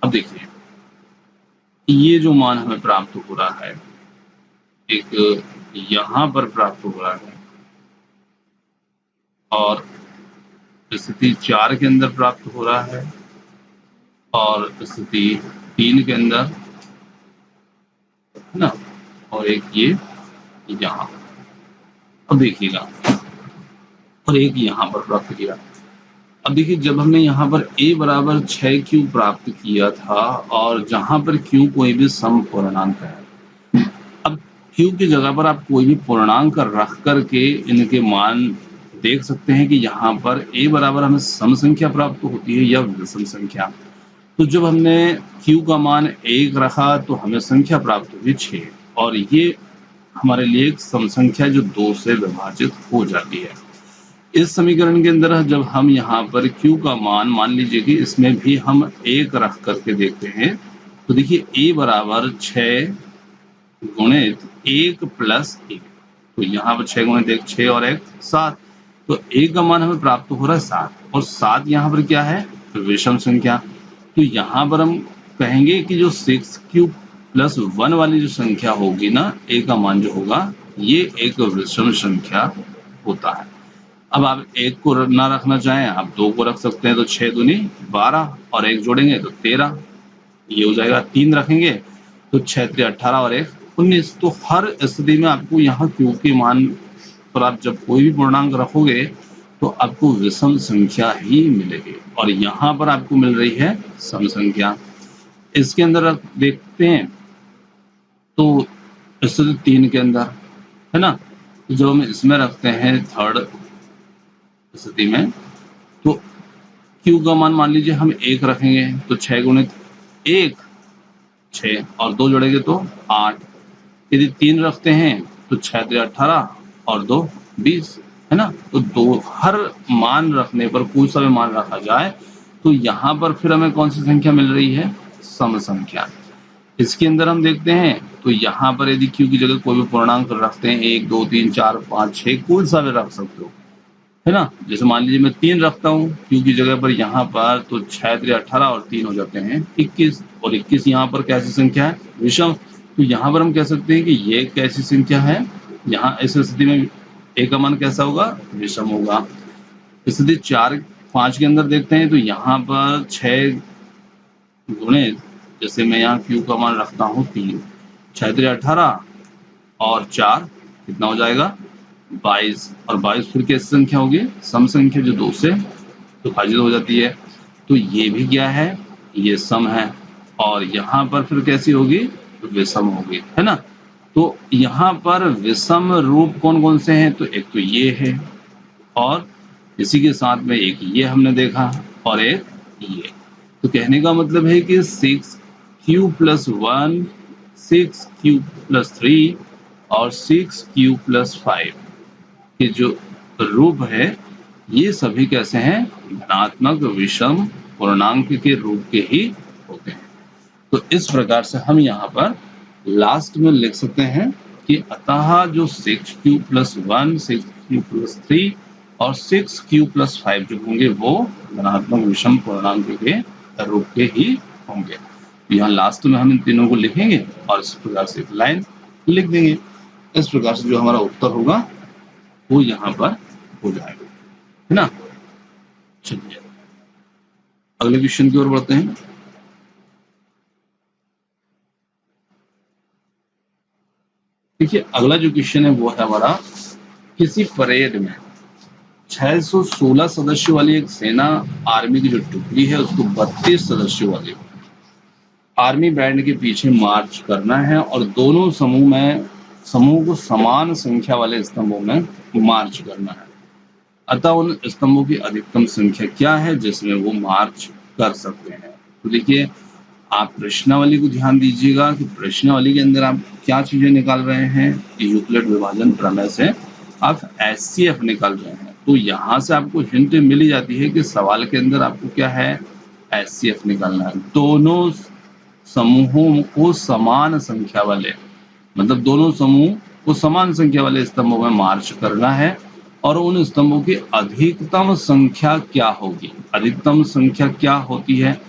अब देखिए ये जो मान हमें प्राप्त हो रहा है, एक यहां पर प्राप्त हो रहा है और स्थिति 4 के अंदर प्राप्त हो रहा है और स्थिति 3 के अंदर, है ना, और एक ये यहाँ। अब देखिएगा, और एक यहाँ पर प्राप्त किया। अब देखिए जब हमने यहाँ पर a बराबर 6q प्राप्त किया था और जहां पर q कोई भी सम पूर्णांक है, अब q की जगह पर आप कोई भी पूर्णांक रख करके इनके मान देख सकते हैं कि यहाँ पर a बराबर हमें सम संख्या प्राप्त होती है या विषम संख्या। तो जब हमने q का मान 1 रखा तो हमें संख्या प्राप्त हुई 6, और ये हमारे लिए एक सम संख्या जो 2 से विभाजित हो जाती है। इस समीकरण के अंदर जब हम यहाँ पर q का मान लीजिए कि इसमें भी हम 1 रख करके देखते हैं, तो देखिए a बराबर 6 गुणित 1 प्लस 1, तो यहाँ पर 6 गुणित 1 6 और 1 7, तो a का मान हमें प्राप्त हो रहा है 7, और 7 यहाँ पर क्या है, विषम संख्या। तो यहाँ पर हम कहेंगे कि जो 6q प्लस 1 वाली जो संख्या होगी ना, a का मान जो होगा ये एक विषम संख्या होता है। अब आप 1 को ना रखना चाहें आप 2 को रख सकते हैं, तो 6 दूनी 12 और 1 जोड़ेंगे तो 13, ये हो जाएगा। 3 रखेंगे तो 6 3 18 और 1 19। तो हर स्थिति में आपको यहाँ q के मान पर आप जब कोई भी पूर्णांक रखोगे तो आपको विषम संख्या ही मिलेगी, और यहाँ पर आपको मिल रही है सम संख्या। इसके अंदर आप देखते हैं तो स्थिति 3 के अंदर, है ना, जो हम इसमें रखते हैं थर्ड स्थिति में, तो q का मान लीजिए हम 1 रखेंगे तो 6 गुणित 1 6 और 2 जोड़ेंगे तो 8। यदि 3 रखते हैं तो 6 3 18 और 2 20, है ना। तो दो हर मान रखने पर कोई सा भी मान रखा जाए तो यहाँ पर फिर हमें कौन सी संख्या मिल रही है, सम संख्या। इसके अंदर हम देखते हैं तो यहाँ पर यदि q की जगह कोई भी पूर्णांक रखते हैं 1 2 3 4 5 6 कोई सा भी रख सकते हो, है ना। जैसे मान लीजिए मैं 3 रखता हूँ q की जगह पर यहाँ पर, तो 6 3 18 और 3 हो जाते हैं 21, और 21 यहाँ पर कैसी संख्या है, विषम। तो यहाँ पर हम कह सकते हैं कि ये कैसी संख्या है, यहाँ इस स्थिति में a का मान कैसा होगा, विषम होगा। स्थिति 4 5 के अंदर देखते हैं तो यहाँ पर 6 गुणित, जैसे मैं यहाँ q का मान रखता हूँ 3, 6 3 18 और 4 कितना हो जाएगा 22, और 22 फिर कैसी संख्या होगी, सम संख्या जो 2 से विभाजित हो जाती है। तो ये भी क्या है, ये सम है, और यहाँ पर फिर कैसी होगी, विषम होगी, है ना। तो यहाँ पर विषम रूप कौन कौन से हैं, तो एक तो ये है, और इसी के साथ में एक ये हमने देखा, और एक ये। तो कहने का मतलब है कि 6q प्लस 1 6q प्लस 3 और 6q प्लस 5 के जो रूप है ये सभी कैसे हैं, धनात्मक विषम पूर्णांक के रूप के ही होते हैं। तो इस प्रकार से हम यहाँ पर लास्ट में लिख सकते हैं कि अतः जो 6q प्लस 1 6q प्लस 3 और 6q प्लस 5 जो होंगे वो धनात्मक विषम पूर्णांक के रूप के ही होंगे। यहाँ लास्ट में हम इन तीनों को लिखेंगे और इस प्रकार से एक लाइन लिख देंगे। इस प्रकार से जो हमारा उत्तर होगा वो यहाँ पर हो जाएगा, है ना। चलिए अगले क्वेश्चन की ओर बढ़ते हैं। देखिए अगला जो क्वेश्चन है वो है हमारा, किसी परेड में 616 सदस्यों वाली एक सेना आर्मी की जो टुकड़ी है उसको 32 सदस्यों वाली आर्मी बैंड के पीछे मार्च करना है और दोनों समूह को समान संख्या वाले स्तंभों में मार्च करना है। अतः उन स्तंभों की अधिकतम संख्या क्या है जिसमें वो मार्च कर सकते हैं। तो देखिए, आप प्रश्नावली को ध्यान दीजिएगा कि प्रश्नावली के अंदर आप क्या चीजें निकाल रहे हैं कि यूक्लिड विभाजन प्रमेय से आप एचसीएफ निकाल रहे हैं। तो यहाँ से आपको हिंट मिल ही जाती है कि सवाल के अंदर आपको क्या है, एचसीएफ निकालना है। दोनों समूहों को समान संख्या वाले, मतलब दोनों समूह को समान संख्या वाले स्तंभों में मार्च करना है और उन स्तंभों की अधिकतम संख्या क्या होगी। अधिकतम संख्या क्या होती है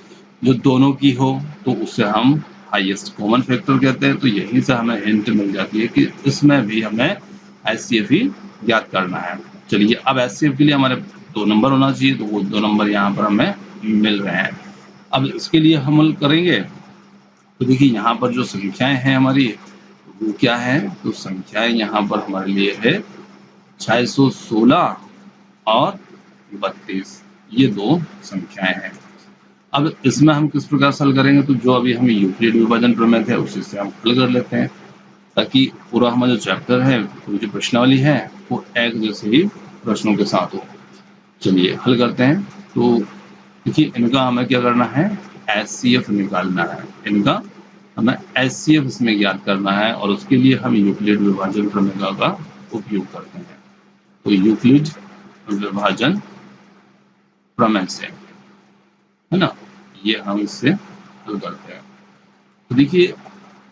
जो दोनों की हो, तो उसे हम हाईएस्ट कॉमन फैक्टर कहते हैं। तो यहीं से हमें हिंट मिल जाती है कि इसमें भी हमें एचसीएफ ही ज्ञात करना है। चलिए, अब एचसीएफ के लिए हमारे 2 नंबर होना चाहिए, तो वो 2 नंबर यहाँ पर हमें मिल रहे हैं। अब इसके लिए हम हल करेंगे। तो देखिए, यहाँ पर जो संख्याएं हैं हमारी वो क्या है, तो संख्याएं यहाँ पर हमारे लिए है 616 और 32, ये 2 संख्याएं हैं। अब इसमें हम किस प्रकार से हल करेंगे, तो जो अभी हम यूक्लिड विभाजन प्रमेय है उसी से हम हल कर लेते हैं, ताकि पूरा हमारा जो चैप्टर है, पूरी जो प्रश्नावली है वो एक जैसे ही प्रश्नों के साथ हो। चलिए हल करते हैं। तो देखिए, इनका हमें क्या करना है, एचसीएफ निकालना है। इनका हमें एचसीएफ इसमें ज्ञात करना है और उसके लिए हम यूक्लिड विभाजन प्रमेय का उपयोग करते हैं। तो यूक्लिड विभाजन प्रमेय से, है ना, ये हम इससे हल करते हैं। तो देखिए,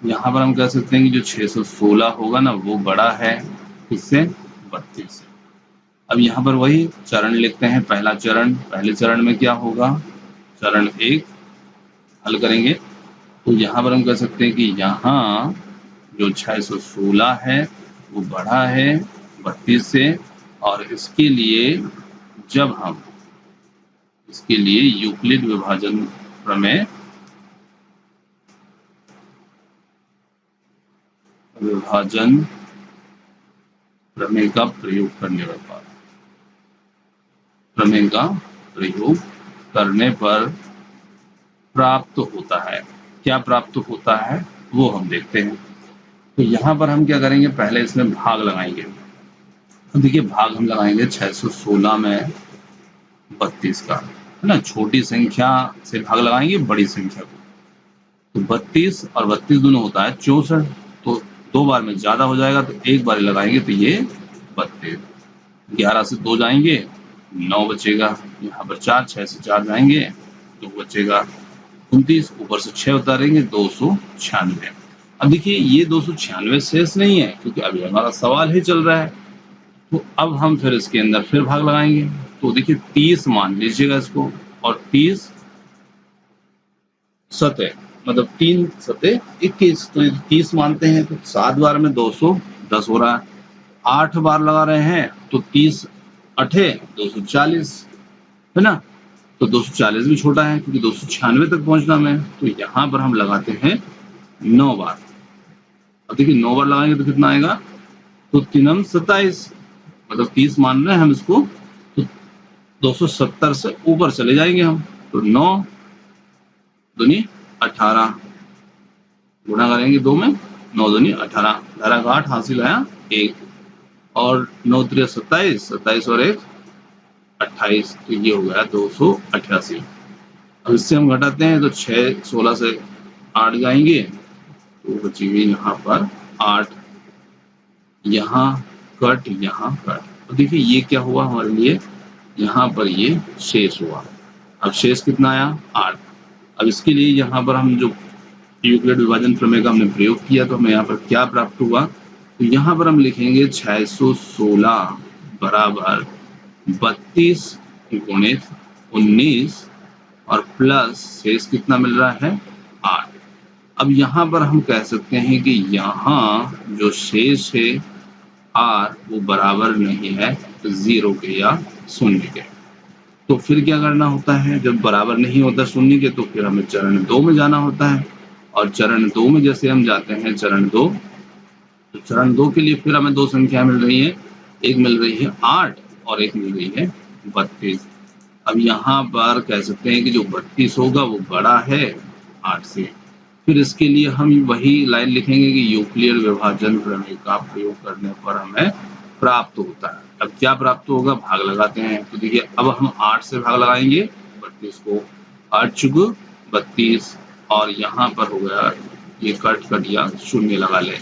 यहाँ पर हम कह सकते हैं कि जो 616 होगा ना वो बड़ा है इससे 32 से। अब यहाँ पर वही चरण लिखते हैं। पहला चरण, पहले चरण में क्या होगा, चरण 1 हल करेंगे। तो यहाँ पर हम कह सकते हैं कि यहाँ जो 616 है वो बड़ा है 32 से, और इसके लिए जब हम इसके लिए यूक्लिड विभाजन प्रमेय का प्रयोग करने पर प्राप्त होता है। क्या प्राप्त होता है वो हम देखते हैं। तो यहाँ पर हम क्या करेंगे, पहले इसमें भाग लगाएंगे। देखिए, भाग हम लगाएंगे 616 में 32 का, है ना। छोटी संख्या से भाग लगाएंगे बड़ी संख्या को। तो 32 और 32 दोनों होता है 64। तो 2 बार में ज्यादा हो जाएगा, तो 1 बार लगाएंगे तो ये 32। 11 से 2 जाएंगे 9 बचेगा। यहाँ पर 4, 6 से 4 जाएंगे 2 बचेगा। 29 ऊपर से 6 उतारेंगे 296। अब देखिए, ये 296 शेष नहीं है क्योंकि अभी हमारा सवाल ही चल रहा है। तो अब हम फिर इसके अंदर फिर भाग लगाएंगे। तो देखिए, 30 मान लीजिएगा इसको, और 30 सते, मतलब 3 सते 21। तो 30 मानते हैं तो 7 बार में 210 हो रहा है। 8 बार लगा रहे हैं तो 30 अठे 240, है ना। तो 240 भी छोटा है क्योंकि 296 तक पहुंचना में। तो यहाँ पर हम लगाते हैं 9 बार। अब देखिए, 9 बार लगाएंगे तो कितना आएगा, तो 3 27, मतलब 30 मान रहे हैं हम इसको, तो 270 से ऊपर चले जाएंगे हम। तो 9 दूनी 18, गुणा करेंगे 2 में, 9 दूनी 18, 18 का 8 हासिल आया 1, और 9 3 27, 27 और 1 28, तो ये हो गया 288। अब इससे हम घटाते हैं तो 6 16 से 8 जाएंगे तो बचेगी यहाँ पर 8, यहाँ कट, यहाँ कट। तो देखिए, ये क्या हुआ हमारे लिए, यहाँ पर ये शेष हुआ। अब शेष कितना आया, 8। अब इसके लिए यहाँ पर हम जो यूक्लिड विभाजन प्रमेय का हमने प्रयोग किया तो हमें यहाँ पर क्या प्राप्त हुआ, तो यहाँ पर हम लिखेंगे 616 बराबर 32 गुणित 19 और प्लस शेष कितना मिल रहा है, 8। अब यहाँ पर हम कह सकते हैं कि यहाँ जो शेष है r वो बराबर नहीं है 0 के या 0 के। तो फिर क्या करना होता है, जब बराबर नहीं होता 0 के तो फिर हमें चरण 2 में जाना होता है। और चरण 2 में जैसे हम जाते हैं चरण 2, तो चरण 2 के लिए फिर हमें 2 संख्या मिल रही है। एक मिल रही है 8 और एक मिल गई है 32। अब यहाँ पर कह सकते हैं कि जो 32 होगा वो बड़ा है 8 से। फिर इसके लिए हम वही लाइन लिखेंगे कि यूक्लिड विभाजन प्रमेय का प्रयोग करने पर हमें प्राप्त होता है। अब क्या प्राप्त होगा, भाग लगाते हैं। तो देखिए अब हम 8 से भाग लगाएंगे 32 को, 8 चुगु 32, और यहाँ पर हो गया ये कट या शून्य लगा ले।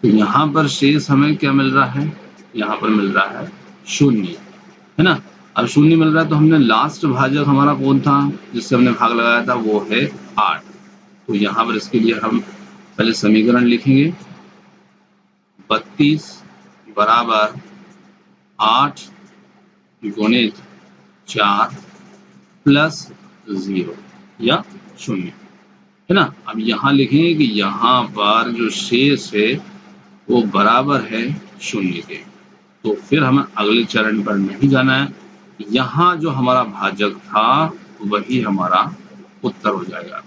तो यहाँ पर शेष हमें क्या मिल रहा है, यहाँ पर मिल रहा है शून्य, है ना। अब शून्य मिल रहा है तो हमने लास्ट भाजक हमारा कौन था जिससे हमने भाग लगाया था, वो है 8। तो यहाँ पर इसके लिए हम पहले समीकरण लिखेंगे, 32 बराबर 8 गुणित 4 प्लस 0 या शून्य, है ना। अब यहाँ लिखेंगे कि यहाँ पर जो शेष है वो बराबर है शून्य के। तो फिर हमें अगले चरण पर नहीं जाना है, यहाँ जो हमारा भाजक था वही हमारा उत्तर हो जाएगा।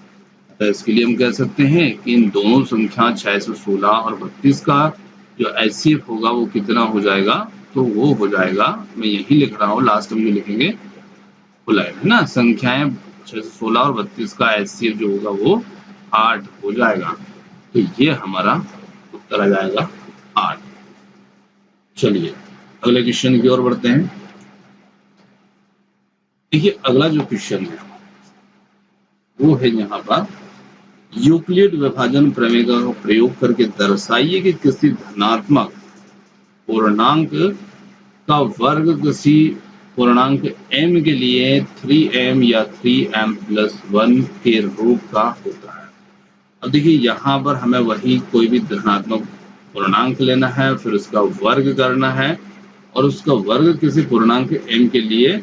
तो इसके लिए हम कह सकते हैं कि इन दोनों संख्या 616 और 32 का जो HCF होगा वो कितना हो जाएगा, तो वो हो जाएगा, मैं यही लिख रहा हूँ, लास्ट में जो लिखेंगे खुला है ना, संख्याएं 616 और 32 का HCF जो होगा वो 8 हो जाएगा। तो ये हमारा उत्तर आ जाएगा 8। चलिए अगले क्वेश्चन की ओर बढ़ते हैं। देखिए अगला जो क्वेश्चन है वो है यहाँ पर, यूक्लिड विभाजन प्रमेय का प्रयोग करके दर्शाइए कि किसी धनात्मक पूर्णांक का वर्ग किसी पूर्णांक m के लिए 3m या 3m+1 के रूप का होता है। अब देखिए यहाँ पर हमें वही कोई भी धनात्मक पूर्णांक लेना है, फिर उसका वर्ग करना है, और उसका वर्ग किसी पूर्णांक m के लिए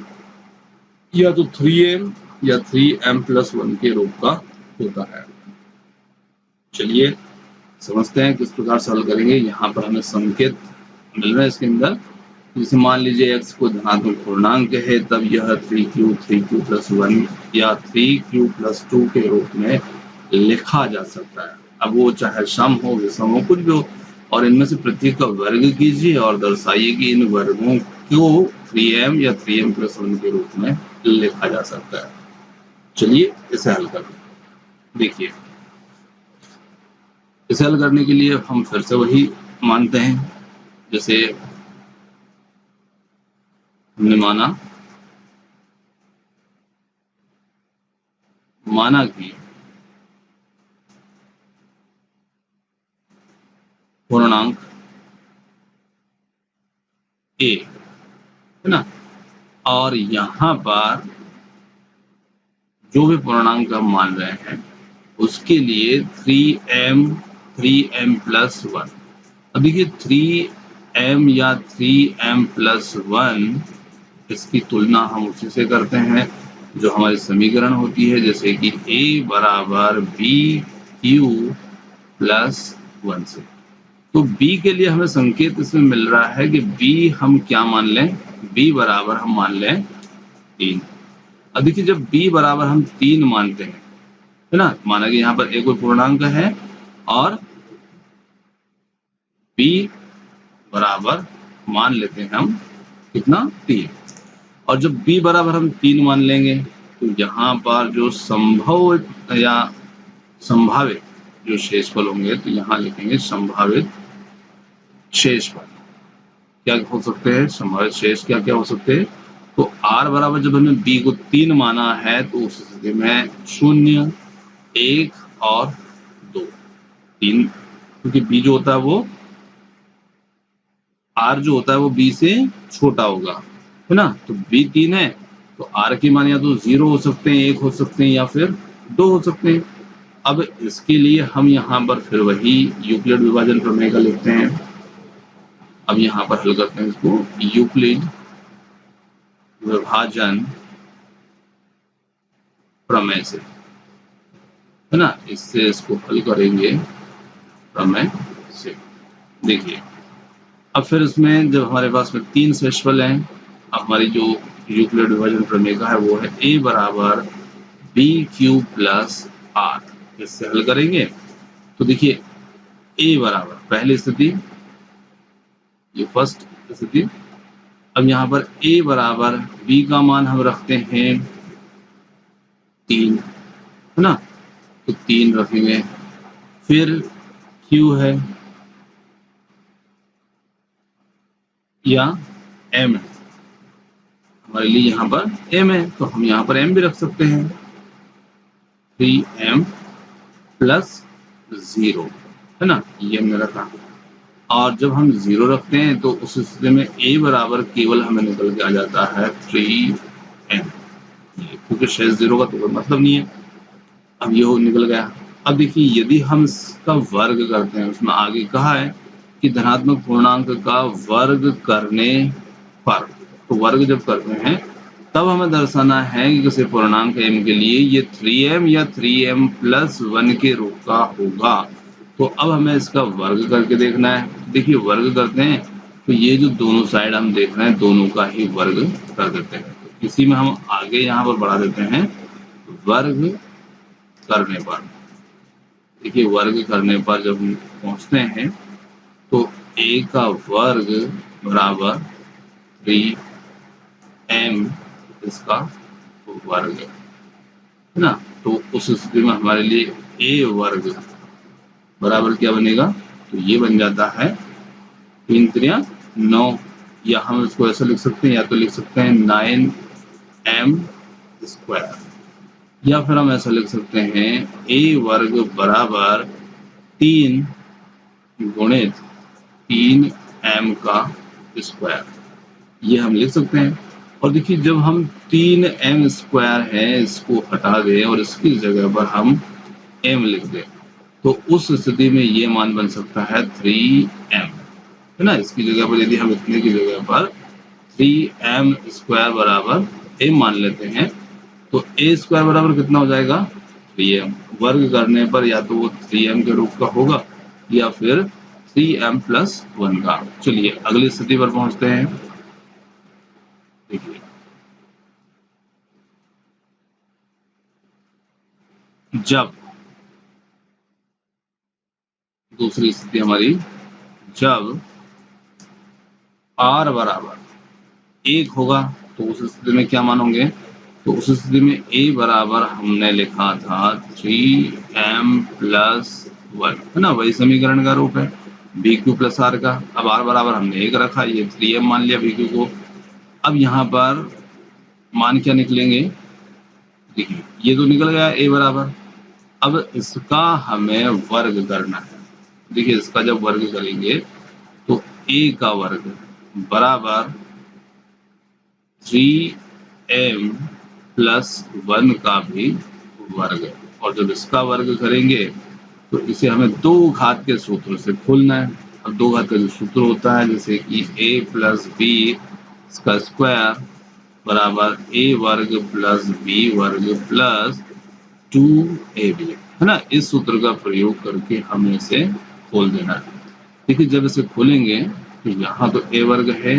या तो 3m या 3m+1 के रूप का होता है। चलिए समझते हैं किस प्रकार से हल करेंगे। यहाँ पर हमें संकेत मिल रहा है इसके अंदर, जैसे मान लीजिए x को धनात्मक पूर्णांक है, तब यह 3q+1 या 3q+2 के रूप में लिखा जा सकता है। अब वो चाहे सम हो विषम हो कुछ भी हो, और इनमें से प्रत्येक का वर्ग कीजिए और दर्शाइए कि इन वर्गों को 3m या 3m+1 के रूप में लिखा जा सकता है। चलिए इसे हल करते हैं। देखिए इसे हल करने के लिए हम फिर से वही मानते हैं, जैसे हमने माना कि पूर्णांक a, है ना, और यहाँ पर जो भी पूर्णांक हम मान रहे हैं उसके लिए 3m+1। अब देखिए 3m या 3m+1 इसकी तुलना हम उसी से करते हैं जो हमारी समीकरण होती है, जैसे कि a बराबर bq+1 से। तो b के लिए हमें संकेत इसमें मिल रहा है कि b हम क्या मान लें, b बराबर हम मान लें 3। अब देखिए जब b बराबर हम 3 मानते हैं, है ना, माना कि यहाँ पर एक कोई पूर्णांक है और b बराबर मान लेते हैं हम कितना 3, और जब b बराबर हम 3 मान लेंगे तो यहाँ पर जो संभव या संभावित जो शेषफल होंगे, तो यहाँ लिखेंगे संभावित शेषफल। क्या हो सकते हैं संभावित शेष, क्या क्या हो सकते हैं। तो r बराबर जब हमने b को 3 माना है तो उस स्थिति में 0, 1 और 2, 3, क्योंकि b जो होता है वो r जो होता है वो b से छोटा होगा, है ना। तो b 3 है तो r के मान या तो 0 हो सकते हैं, 1 हो सकते हैं या फिर 2 हो सकते हैं। अब इसके लिए हम यहाँ पर फिर वही यूक्लिड विभाजन प्रमेय का लिखते हैं। अब यहाँ पर हल करते हैं इसको, यूक्लिड विभाजन प्रमेय से, है ना, इससे इसको हल करेंगे प्रमेय से। देखिए अब फिर इसमें जब हमारे पास में 3 शेषफल हैं, हमारी जो यूक्लिड विभाजन प्रमेय का है वो है a बराबर bq+r। इससे हल करेंगे तो देखिए a बराबर पहली स्थिति, ये फर्स्ट स्थिति, अब यहाँ पर a बराबर b का मान हम रखते हैं 3, है ना, तो 3 रखेंगे। फिर q है या m है, हमारे लिए यहाँ पर m है तो हम यहाँ पर m भी रख सकते हैं, 3m प्लस 0, है ना, ये हमने रखा। और जब हम 0 रखते हैं तो उस स्थिति में a बराबर केवल हमें निकल के आ जाता है 3m, क्योंकि शेष 0 का तो कोई मतलब नहीं है। अब ये हो निकल गया। अब देखिए यदि हम इसका वर्ग करते हैं, उसमें आगे कहा है कि धनात्मक पूर्णांक का वर्ग करने पर, तो वर्ग जब करते हैं तब हमें दर्शाना है कि किसी पूर्णांक m के लिए ये 3m या 3m प्लस 1 के रूप का होगा। तो अब हमें इसका वर्ग करके देखना है। देखिए वर्ग करते हैं तो ये जो दोनों साइड हम देख रहे हैं दोनों का ही वर्ग कर देते हैं। तो इसी में हम आगे यहाँ पर बढ़ा देते हैं वर्ग करने पर। देखिए वर्ग करने पर जब हम पहुंचते हैं तो a का वर्ग बराबर 3m इसका वर्ग, है ना। तो उस स्थिति में हमारे लिए a वर्ग बराबर क्या बनेगा, तो ये बन जाता है 3 3 9, या हम इसको ऐसा लिख सकते हैं, या तो लिख सकते हैं 9m स्क्वायर, या फिर हम ऐसा लिख सकते हैं a वर्ग बराबर 3 गुणित 3m का स्क्वायर, ये हम लिख सकते हैं। और देखिए जब हम 3m स्क्वायर है इसको हटा दें और इसकी जगह पर हम m लिख दें तो उस स्थिति में ये मान बन सकता है 3m, है ना। इसकी जगह पर यदि हम इतने की जगह पर 3m स्क्वायर बराबर m मान लेते हैं तो a स्क्वायर बराबर कितना हो जाएगा 3m। वर्ग करने पर या तो वो 3m के रूप का होगा या फिर 3m प्लस 1 का। चलिए अगली स्थिति पर पहुंचते हैं। देखिए जब दूसरी स्थिति हमारी, जब r बराबर 1 होगा तो उस स्थिति में क्या मान होंगे, तो उस स्थिति में a बराबर हमने लिखा था 3m प्लस 1, है ना, वही समीकरण का रूप है bq प्लस r का। अब r बराबर हमने 1 रखा, ये 3m मान लिया bq को। अब यहाँ पर मान क्या निकलेंगे, देखिए ये तो निकल गया a बराबर, अब इसका हमें वर्ग करना है। देखिए इसका जब वर्ग करेंगे तो a का वर्ग बराबर 3m प्लस 1 का भी वर्ग, और जब इसका वर्ग करेंगे तो इसे हमें दो घात के सूत्र से खोलना है। अब दो घात का जो सूत्र होता है जैसे कि a प्लस बी इसका स्क्वायर बराबर a वर्ग प्लस b वर्ग प्लस 2ab, है ना। इस सूत्र का प्रयोग करके हमें इसे खोल देना है। देखिए जब इसे खोलेंगे तो यहाँ तो a वर्ग है,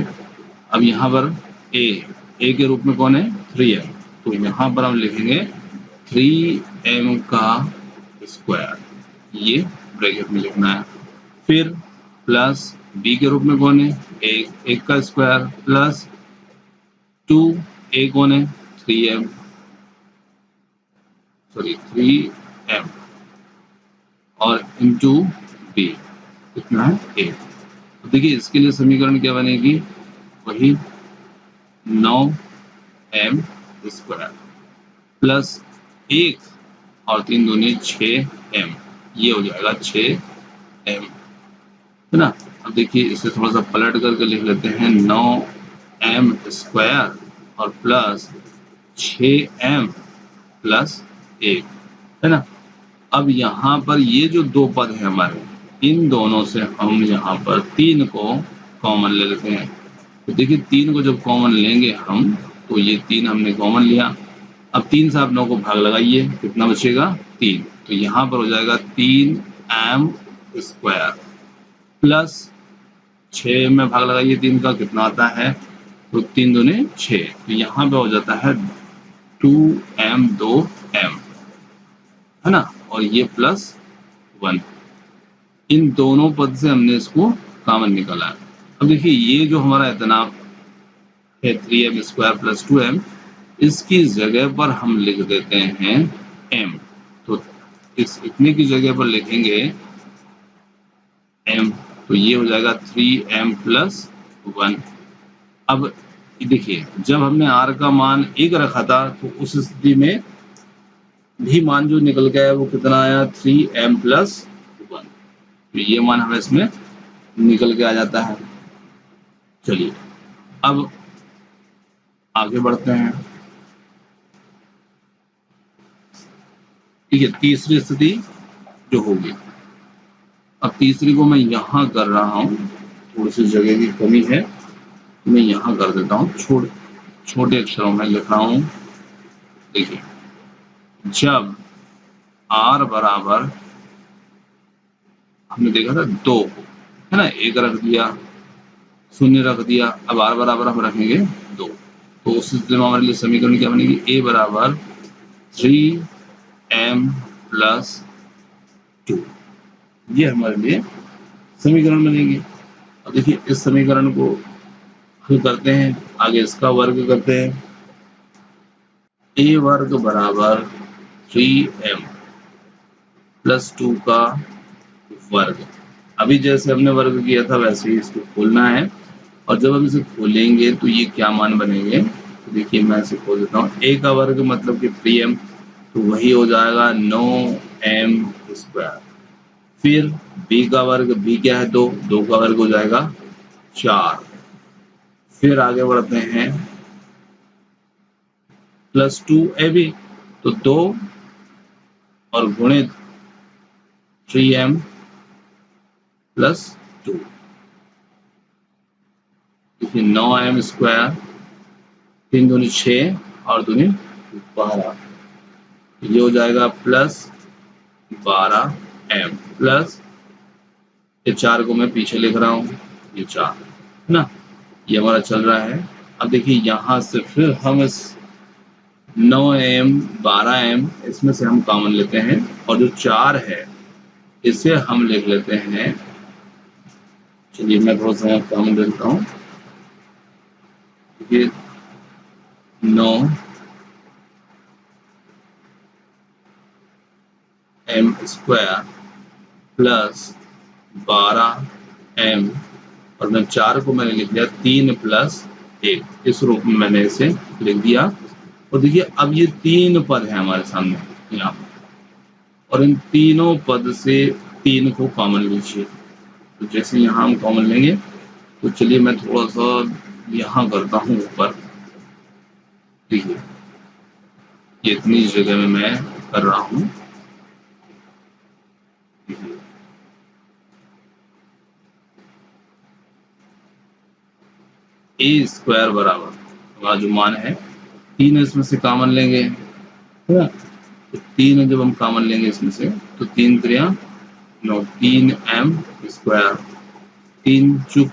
अब यहाँ पर a के रूप में कौन है 3m, तो यहाँ पर हम लिखेंगे 3m का स्क्वायर, ये ब्रैकेट में लिखना है। फिर प्लस b के रूप में कौन है एक का स्क्वायर प्लस 2a कौन है 3m, सॉरी 3m और इंटू b कितना है 8। तो देखिए इसके लिए समीकरण क्या बनेगी, वही 9m स्क्वायर प्लस 1 और 3 दूनी 6m, ये हो जाएगा 6m, है ना। अब देखिए इसे थोड़ा सा पलट करके लिख लेते हैं 9m स्क्वायर और प्लस 6m प्लस 1, है ना। अब यहाँ पर ये जो दो पद हैं हमारे, इन दोनों से हम यहाँ पर 3 को कॉमन ले लेते हैं। तो देखिए 3 को जब कॉमन लेंगे हम तो ये 3 हमने कॉमन लिया। अब 3 से आप 9 को भाग लगाइए, कितना बचेगा 3, तो यहाँ पर हो जाएगा 3m स्क्वायर प्लस 6 में भाग लगाइए 3 का, कितना आता है, तो 3 दूने 6, तो यहाँ पे हो जाता है 2m 2m, है ना, और ये प्लस 1। इन दोनों पद से हमने इसको कॉमन निकाला है। अब देखिए ये जो हमारा इतना है 3m स्क्वायर प्लस 2m, इसकी जगह पर हम लिख देते हैं m। तो इस इतने की जगह पर लिखेंगे m, तो ये हो जाएगा 3m प्लस 1। अब देखिए जब हमने r का मान 1 रखा था तो उस स्थिति में भी मान जो निकल गया है वो कितना आया 3m प्लस 1। तो ये मान हमें इसमें निकल के आ जाता है। चलिए अब आगे बढ़ते हैं। ठीक है, तीसरी स्थिति जो होगी, अब तीसरी को मैं यहाँ कर रहा हूँ, थोड़ी सी जगह की कमी है, मैं यहाँ कर देता हूँ, छोटे अक्षरों में लिख रहा हूँ। देखिए जब r बराबर हमने देखा था 2 है ना, 1 रख दिया, 0 रख दिया, अब r बराबर हम रखेंगे 2, तो उस स्थिति में हमारे लिए समीकरण क्या बनेगी, a बराबर 3m प्लस 2, ये हमारे लिए समीकरण बनेगी। अब देखिए इस समीकरण को हल करते हैं, आगे इसका वर्ग करते हैं, a वर्ग बराबर 3m प्लस 2 का वर्ग। अभी जैसे हमने वर्ग किया था वैसे ही इसको खोलना है, और जब हम इसे खोलेंगे तो ये क्या मान बनेंगे, तो देखिए मैं इसे खोल देता हूँ। a का वर्ग मतलब कि 3m, तो वही हो जाएगा 9m स्क्वायर। फिर b का वर्ग, b क्या है 2, 2 का वर्ग हो जाएगा 4। फिर आगे बढ़ते हैं प्लस 2ab, तो 2 और गुणित 3m प्लस 2, देखिए 9m स्क्वायर, 3 दूनी 6 और दूनी 12, ये हो जाएगा प्लस 12m प्लस, ये 4 को मैं पीछे लिख रहा हूँ, ये 4 है ना, ये हमारा चल रहा है। अब देखिए यहाँ से फिर हम इस 9m 12m इसमें से हम कॉमन लेते हैं, और जो 4 है इसे हम लिख लेते हैं, चलिए मैं थोड़ा सा कॉमन लेता हूँ, ये 9m स्क्वायर प्लस 12m, और मैं 4 को मैंने लिख दिया 3 प्लस 1, इस रूप में मैंने इसे लिख दिया। और देखिए अब ये 3 पद है हमारे सामने यहाँ पर, और इन तीनों पद से 3 को कॉमन लीजिए। तो जैसे यहाँ हम कॉमन लेंगे, तो चलिए मैं थोड़ा सा यहाँ करता हूँ ऊपर, देखिए ये इतनी जगह में मैं कर रहा हूँ, ए स्क्वायर बराबर हमारा जो मान है 3 इसमें से कॉमन लेंगे, है ना, तो 3 जब हम कॉमन लेंगे इसमें से, तो 3 त्रिया 9, 3m स्क्वायर, 3 चुक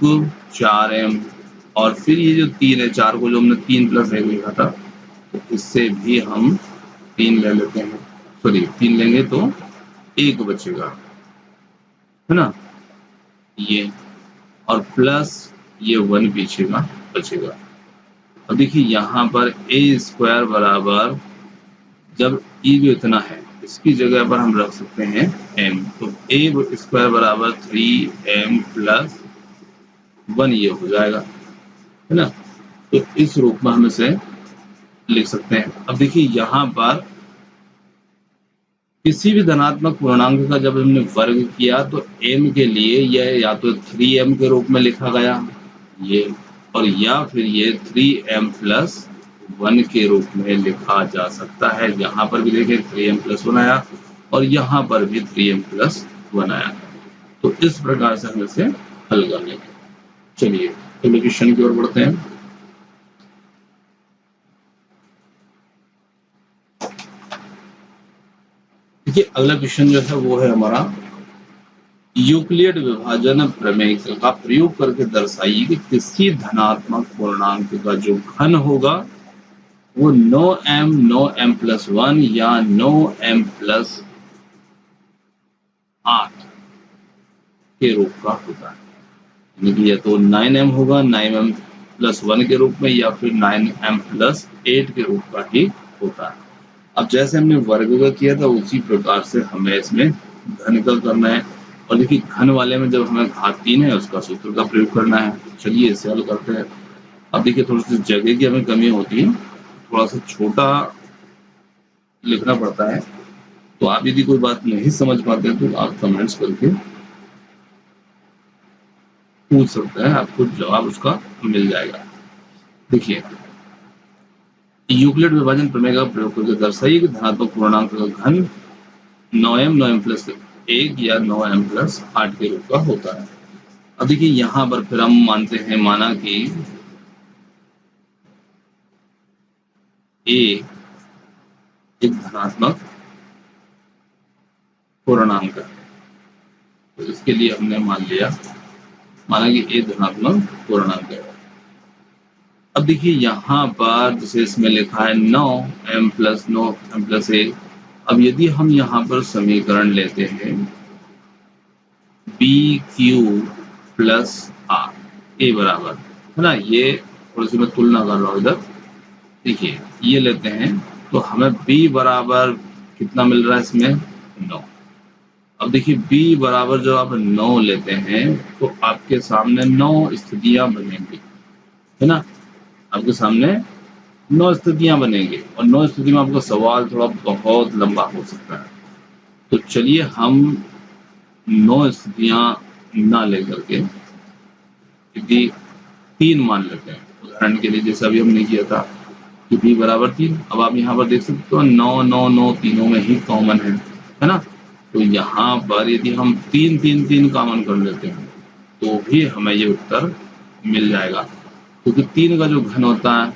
4m, और फिर ये जो 3 है, 4 को जो हमने 3 प्लस 1 लिखा था, तो इससे भी हम 3 ले लेते हैं, सॉरी 3 लेंगे तो 1 बचेगा, है ना, ये, और प्लस ये 1 पीछे का बचेगा। अब देखिए यहाँ पर ए स्क्वायर बराबर, जब ई जो इतना है इसकी जगह पर हम रख सकते हैं m, तो ए स्क्वायर बराबर 3m प्लस 1, ये हो जाएगा, है ना, तो इस रूप में हम इसे लिख सकते हैं। अब देखिए यहाँ पर किसी भी धनात्मक पूर्णांक का जब हमने वर्ग किया तो m के लिए यह या तो 3m के रूप में लिखा गया ये, और या फिर ये 3m प्लस 1 के रूप में लिखा जा सकता है। यहाँ पर भी देखिए 3m प्लस 1 आया, और यहाँ पर भी 3m प्लस 1 आया, तो इस प्रकार से हम इसे हल कर लेंगे। चलिए अगले क्वेश्चन की ओर बढ़ते हैं। देखिए अगला क्वेश्चन जो है वो है हमारा, यूक्लिड विभाजन प्रमेय का प्रयोग करके दर्शाइए कि किसी धनात्मक पूर्णांक का जो घन होगा वो 9m 9m प्लस 1 या 9m प्लस 8 के रूप का होता है, यानी कि या तो 9m होगा 9m प्लस 1 के रूप में या फिर 9m प्लस 8 के रूप का ही होता है। अब जैसे हमने वर्ग का किया था उसी प्रकार से हमें इसमें घन का करना है। और देखिए घन वाले में जब हमें घात 3 है उसका सूत्र का प्रयोग करना है। चलिए इसे हल करते हैं। अब देखिए थोड़ी सी जगह की हमें कमी होती है, थोड़ा सा छोटा लिखना पड़ता है। तो आप यदि कोई बात नहीं समझ पाते तो आप कमेंट्स करके पूछ सकते हैं, आपको जवाब उसका मिल जाएगा। देखिए यूक्लिड विभाजन प्रमेय का प्रयोग करके दर्शाइए कि धनात्मक पूर्णांक का घन 9m प्लस 1 या 9m प्लस 8 के रूप का होता है। अब देखिए यहाँ पर फिर हम मानते हैं, माना कि a एक धनात्मक पूर्णांक है, तो इसके लिए हमने माना कि a धनात्मक पूर्णांक है। अब देखिए यहाँ पर जैसे इसमें लिखा है 9m प्लस 9m प्लस 1। अब यदि हम यहाँ पर समीकरण लेते हैं B Q plus R A बराबर, है ना, ये थोड़ी सी मैं तुलना कर रहा हूँ इधर। देखिए ये लेते हैं तो हमें b बराबर कितना मिल रहा है इसमें 9। अब देखिए b बराबर जब आप 9 लेते हैं तो आपके सामने 9 स्थितियां बनेंगी, है ना, आपके सामने 9 स्थितियां बनेंगी और 9 स्थिति में आपका सवाल थोड़ा बहुत लंबा हो सकता है। तो चलिए हम 9 स्थितियां ना लेकर के यदि 3 मान लेते हैं उदाहरण के लिए, जैसे अभी हमने किया था कि b बराबर 3। अब आप यहाँ पर देख सकते हो 9 9 9 तीनों में ही कॉमन है ना। तो यहाँ पर यदि हम 3 3 3 कॉमन कर लेते हैं तो भी हमें ये उत्तर मिल जाएगा, क्योंकि 3 का जो घन होता है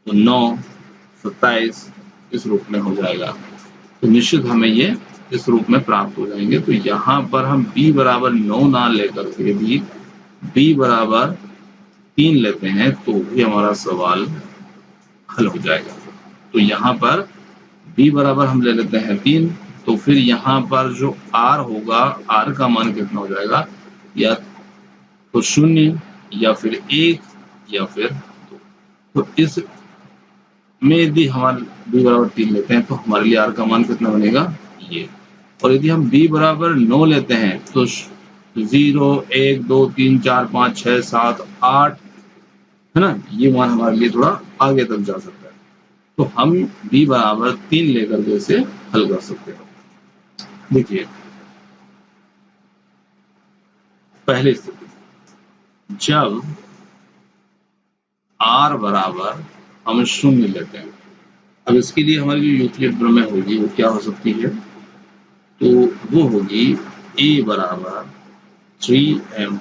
तो 9 27 इस रूप में हो जाएगा। तो निश्चित हमें ये इस रूप में प्राप्त हो जाएंगे। तो यहाँ पर हम b बराबर 9 ना लेकर के भी b बराबर 3 लेते हैं तो भी हमारा सवाल हल हो जाएगा। तो यहाँ पर b बराबर हम ले लेते हैं 3, तो फिर यहाँ पर जो r होगा, r का मान कितना हो जाएगा, या तो 0 या फिर 1 या फिर 2। तो इस में यदि हमारे b बराबर 3 लेते हैं तो हमारे लिए r का मान कितना बनेगा ये। और यदि हम b बराबर 9 लेते हैं तो 0 1 2 3 4 5 6 7 8, है ना, ये मान हमारे लिए थोड़ा आगे तक जा सकता है। तो हम b बराबर 3 लेकर के इसे हल कर सकते हैं। देखिए पहली स्थिति, जब r बराबर हम 0 लेते हैं। अब इसके लिए हमारी जो यूक्लिड प्रमेय होगी वो क्या हो सकती है, तो वो होगी a बराबर 3m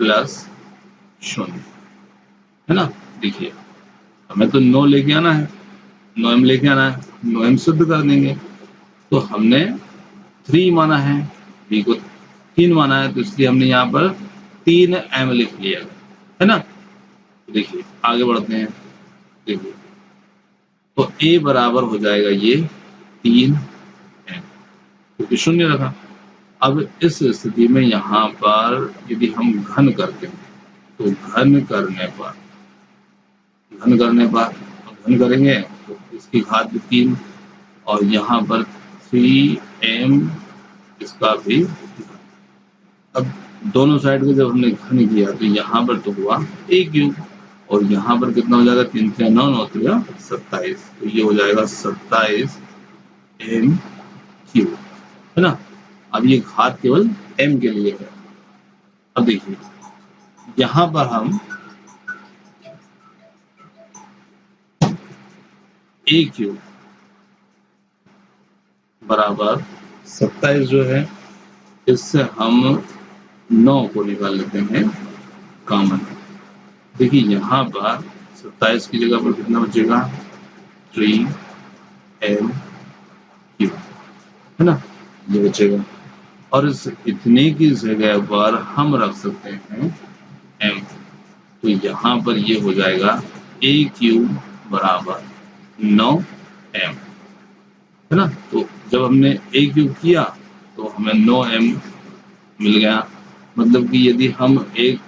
प्लस 0, है ना। देखिए हमें तो 9 लेके आना है, 9m लेके आना है, 9m शुद्ध कर देंगे। तो हमने 3 माना है, b को 3 माना है, तो इसलिए हमने यहाँ पर 3m लिख लिया, है ना। देखिए आगे बढ़ते हैं। देखिए तो a बराबर हो जाएगा ये 3m, क्योंकि 0 रखा। अब इस स्थिति में यहाँ पर यदि हम घन करते हैं तो घन करेंगे तो इसकी घात भी 3 और यहाँ पर 3m इसका भी। अब दोनों साइड को जब हमने घन किया तो यहाँ पर तो हुआ a क्यूब और यहाँ पर कितना हो जाएगा, 3 3 9 9 3 27, तो ये हो जाएगा 27m क्यूब, है ना। अब ये घात केवल m के लिए है। अब देखिए यहाँ पर हम a क्यूब बराबर 27 जो है, इससे हम 9 को निकाल लेते हैं कॉमन। देखिए यहाँ पर 27 की जगह पर कितना बचेगा, 3m क्यूब, है ना, ये बचेगा। और इस इतने की जगह पर हम रख सकते हैं m, तो यहाँ पर ये हो जाएगा a क्यूब बराबर 9m, है ना। तो जब हमने a क्यूब किया तो हमें 9m मिल गया। मतलब कि यदि हम एक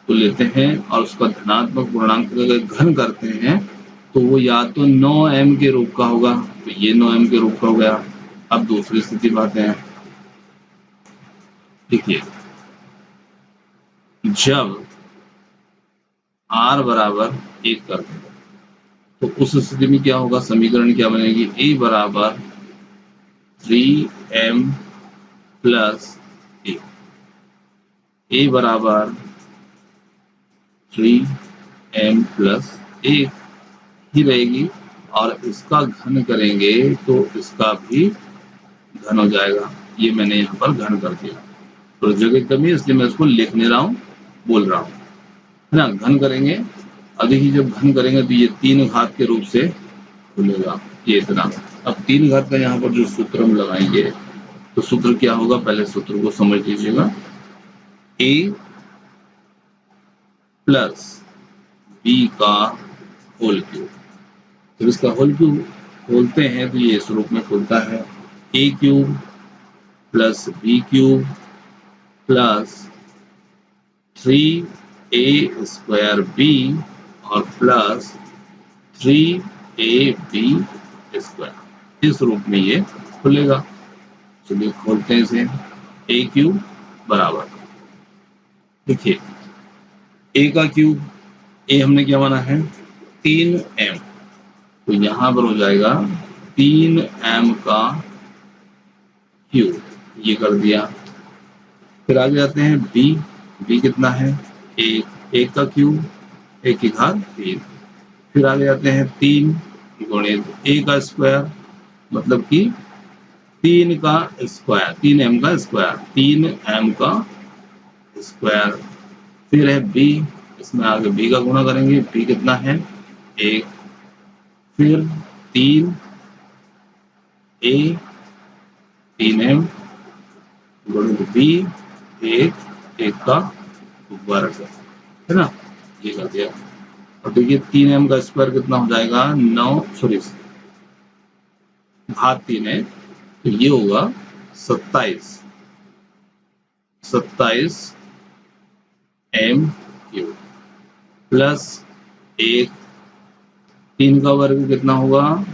को लेते हैं और उसका धनात्मक पूर्णांक का घन करते हैं तो वो या तो 9m के रूप का होगा, तो ये 9m के रूप का हो गया। अब दूसरी स्थिति में आते हैं। देखिए, जब r बराबर 1 कर दें तो उस स्थिति में क्या होगा, समीकरण क्या बनेगी, a बराबर 3m प्लस a बराबर 3m प्लस 1 ही रहेगी, और इसका घन करेंगे तो इसका भी घन हो जाएगा। ये मैंने यहाँ पर घन कर दिया, तो जगह कमी है इसलिए मैं इसको लिख नहीं रहा हूँ, बोल रहा हूँ, है ना। घन करेंगे, अब देखिए जब घन करेंगे तो ये 3 घात के रूप से खुलेगा, ये इतना। अब 3 घात का यहाँ पर जो सूत्र हम लगाएंगे तो सूत्र क्या होगा, पहले सूत्र को समझ लीजिएगा। a प्लस b का होल क्यूब, जब इसका होल क्यूब खोलते हैं तो ये इस रूप में खुलता है, a cube plus b cube plus 3a square b और प्लस 3ab स्क्वायर, इस रूप में ये खुलेगा। चलिए खोलते हैं इसे। a क्यूब बराबर, देखिए a का क्यूब, a हमने क्या माना है 3m, तो यहां पर हो जाएगा 3m का क्यूब, ये कर दिया। फिर आगे जाते हैं b कितना है 1 का क्यूब 1 की घात 3। फिर आगे जाते हैं 3 गुणित a का स्क्वायर, मतलब कि 3 का स्क्वायर, 3m का स्क्वायर, 3m का स्क्वायर। फिर है b, इसमें आगे b का गुणा करेंगे, b कितना है 1। फिर 3a 3m गुणित b 1 का वर्ग, है ना, ये कर दिया। और देखिए 3m का स्क्वायर कितना हो जाएगा 9, सॉरी घात 3 है तो ये होगा 27 m क्यूब प्लस 1, 3 का वर्ग कितना होगा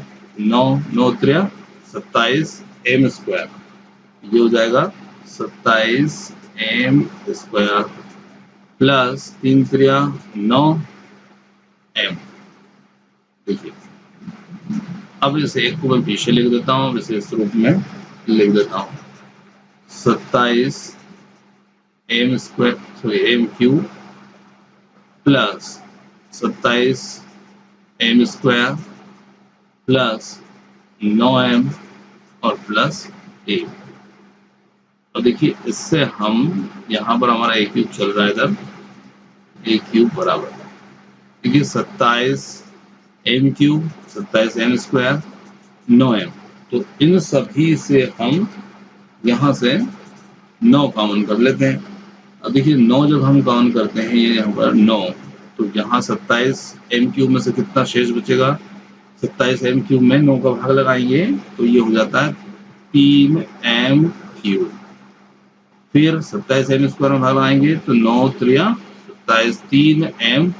9, 9 त्रिया 27 m स्क्वायर, ये हो जाएगा 27 m स्क्वायर प्लस 3 त्रिया 9 m। देखिए अब इसे एक को मैं पीछे लिख देता हूँ, इसे इस रूप में लिख देता हूँ 27 m square, sorry m cube plus 27 m square plus 9m और प्लस 1। और देखिए इससे हम यहाँ पर हमारा a क्यूब चल रहा है, इधर a क्यूब बराबर, देखिए 27 m cube 27 m square 9m, तो इन सभी से हम यहाँ से 9 कॉमन कर लेते हैं। अब देखिए 9 जब हम कॉमन करते हैं ये यहाँ पर 9, तो यहाँ 27 m क्यूब में से कितना शेष बचेगा, 27 m क्यूब में 9 का भाग लगाएंगे तो ये हो जाता है 3m क्यूब। फिर 27 m स्क्वायर में भाग लगाएंगे तो 9 त्रिया 27, 3m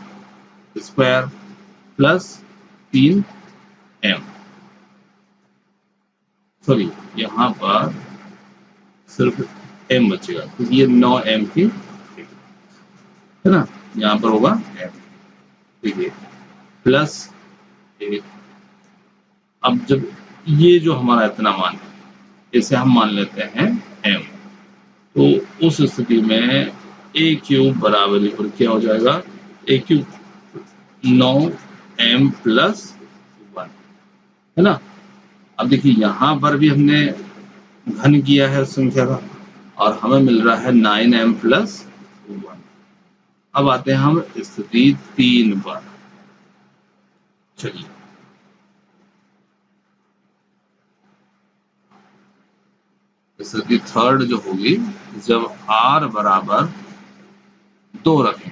square plus 3m, sorry यहाँ पर सिर्फ m बचेगा क्योंकि ये 9m की, है ना, यहाँ पर होगा m, देखिए प्लस 1। अब जब ये जो हमारा इतना मान है इसे हम मान लेते हैं m, तो उस स्थिति में a क्यूब बराबर पर क्या हो जाएगा, a क्यूब 9m प्लस 1, है ना। अब देखिए यहाँ पर भी हमने घन किया है संख्या का और हमें मिल रहा है 9m प्लस 1। अब आते हैं हम स्थिति 3 पर। चलिए स्थिति थर्ड जो होगी, जब r बराबर 2 रखें,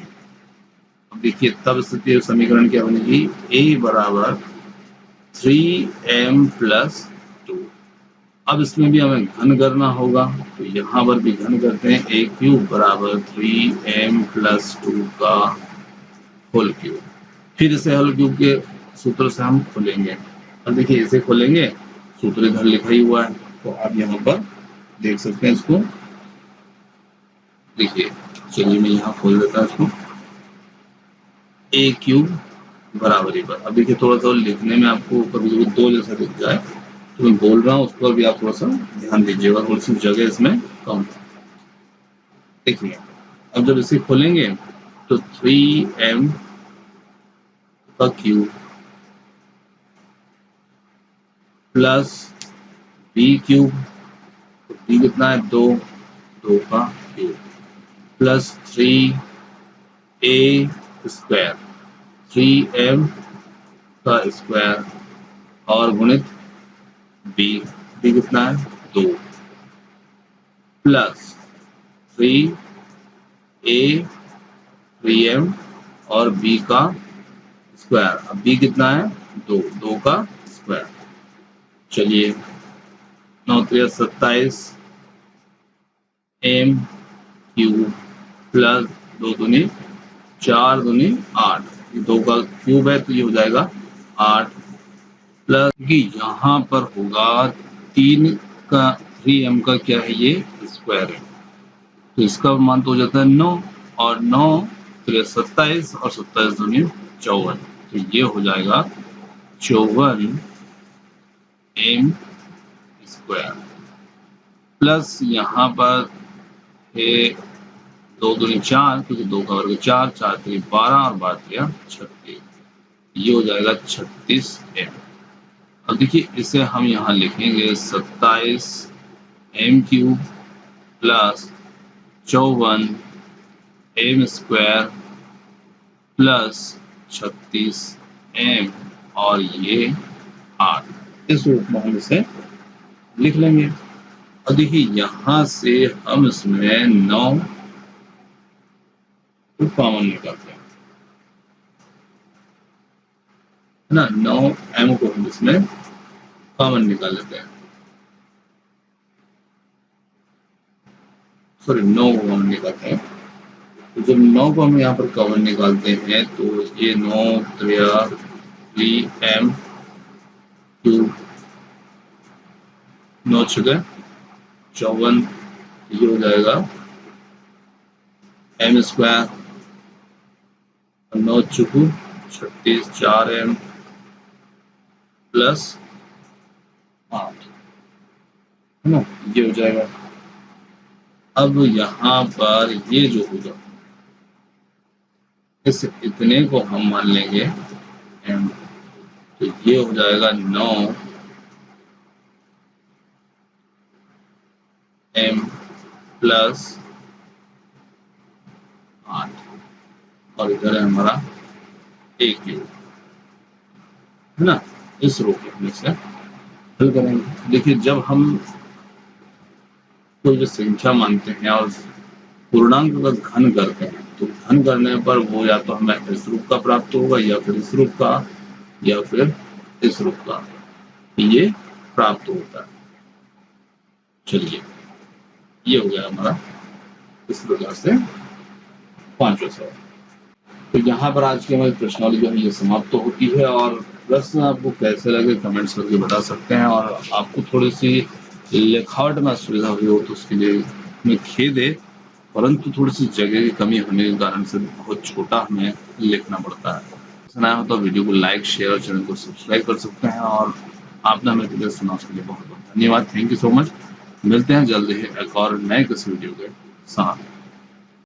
अब देखिए तब स्थिति समीकरण क्या बनेगी, a बराबर 3m प्लस 2, अब इसमें भी हमें घन करना होगा, तो यहाँ पर भी घन करते हैं। ए क्यूब बराबर 3m + 2 का होल क्यूब। फिर इसे होल क्यूब के सूत्र से हम खोलेंगे। अब देखिए इसे खोलेंगे, सूत्र इधर लिखा ही हुआ है, तो आप यहाँ पर देख सकते हैं इसको। देखिए चलिए मैं यहाँ खोल देता हूँ इसको। ए क्यूब बराबरी पर, अब देखिए थोड़ा सा लिखने में आपको कभी कभी 2 जैसा दिख जाए, तो मैं बोल रहा हूँ उस पर भी आप थोड़ा सा ध्यान दीजिएगा, थोड़ी सी जगह इसमें कम है। देखिए अब जब इसे खोलेंगे तो 3m का क्यूब प्लस b क्यूब, तो b कितना है 2 का cube, plus 3a square, 3m का स्क्वायर और गुणित b कितना है 2, प्लस 3a 3m और b का स्क्वायर। अब b कितना है 2 का स्क्वायर। चलिए 9 3 27 m क्यूब प्लस 2 दूनी 4 दूनी 8, 2 का क्यूब है तो ये हो जाएगा 8, प्लस कि यहाँ पर होगा 3 का 3m का क्या है ये स्क्वायर है, तो इसका मान तो हो जाता है 9, और 9 3 27 और 27 दूनी 54, तो ये हो जाएगा 54m स्क्वायर। प्लस यहाँ पर है 2 दूनी 4, क्योंकि 2 का वर्ग 4, 4 3 12 और 12 3 36, ये हो जाएगा 36m। अब देखिए इसे हम यहाँ लिखेंगे 27m cube plus 54m square plus 36m और ये 8, इस रूप में हम इसे लिख लेंगे। और देखिए यहाँ से हम इसमें 9 को कॉमन निकालते हैं, है ना, 9m को हम इसमें कॉमन निकाल लेते हैं, सॉरी 9 को कॉमन निकालते हैं। तो जब 9 को हम यहाँ पर कॉमन निकालते हैं तो ये 9 3m क्यूब 9 छः 54, ये हो जाएगा m स्क्वायर, 9 चुकू 36 4m प्लस 8, है ना, ये हो जाएगा। अब यहाँ पर ये जो होगा इस इतने को हम मान लेंगे m, तो ये हो जाएगा 9m प्लस 8, और इधर है हमारा a क्यूब, है ना, इस रूप में से हल करेंगे। देखिए जब हम कोई भी संख्या मानते हैं और पूर्णांक का घन करते हैं, तो घन करने पर वो या तो हमें इस रूप का प्राप्त होगा या फिर इस रूप का या फिर इस रूप का, ये प्राप्त होता है। चलिए ये हो गया हमारा इस प्रकार से 5वां सवाल। तो यहाँ पर आज की हमारी प्रश्नावली जो है ये समाप्त तो होती है, और प्रश्न आपको कैसे लगे कमेंट्स करके बता सकते हैं, और आपको थोड़ी सी लिखावट में असुविधा हुई हो तो उसके लिए हमें खेद है, परंतु थोड़ी सी जगह की कमी होने के कारण से बहुत छोटा हमें लिखना पड़ता है। सुना हो तो वीडियो को लाइक शेयर और चैनल को सब्सक्राइब कर सकते हैं, और आपने हमें वीडियो सुना उसके लिए बहुत बहुत धन्यवाद। Thank you so much. मिलते हैं जल्द ही एक और नए किसी वीडियो के साथ।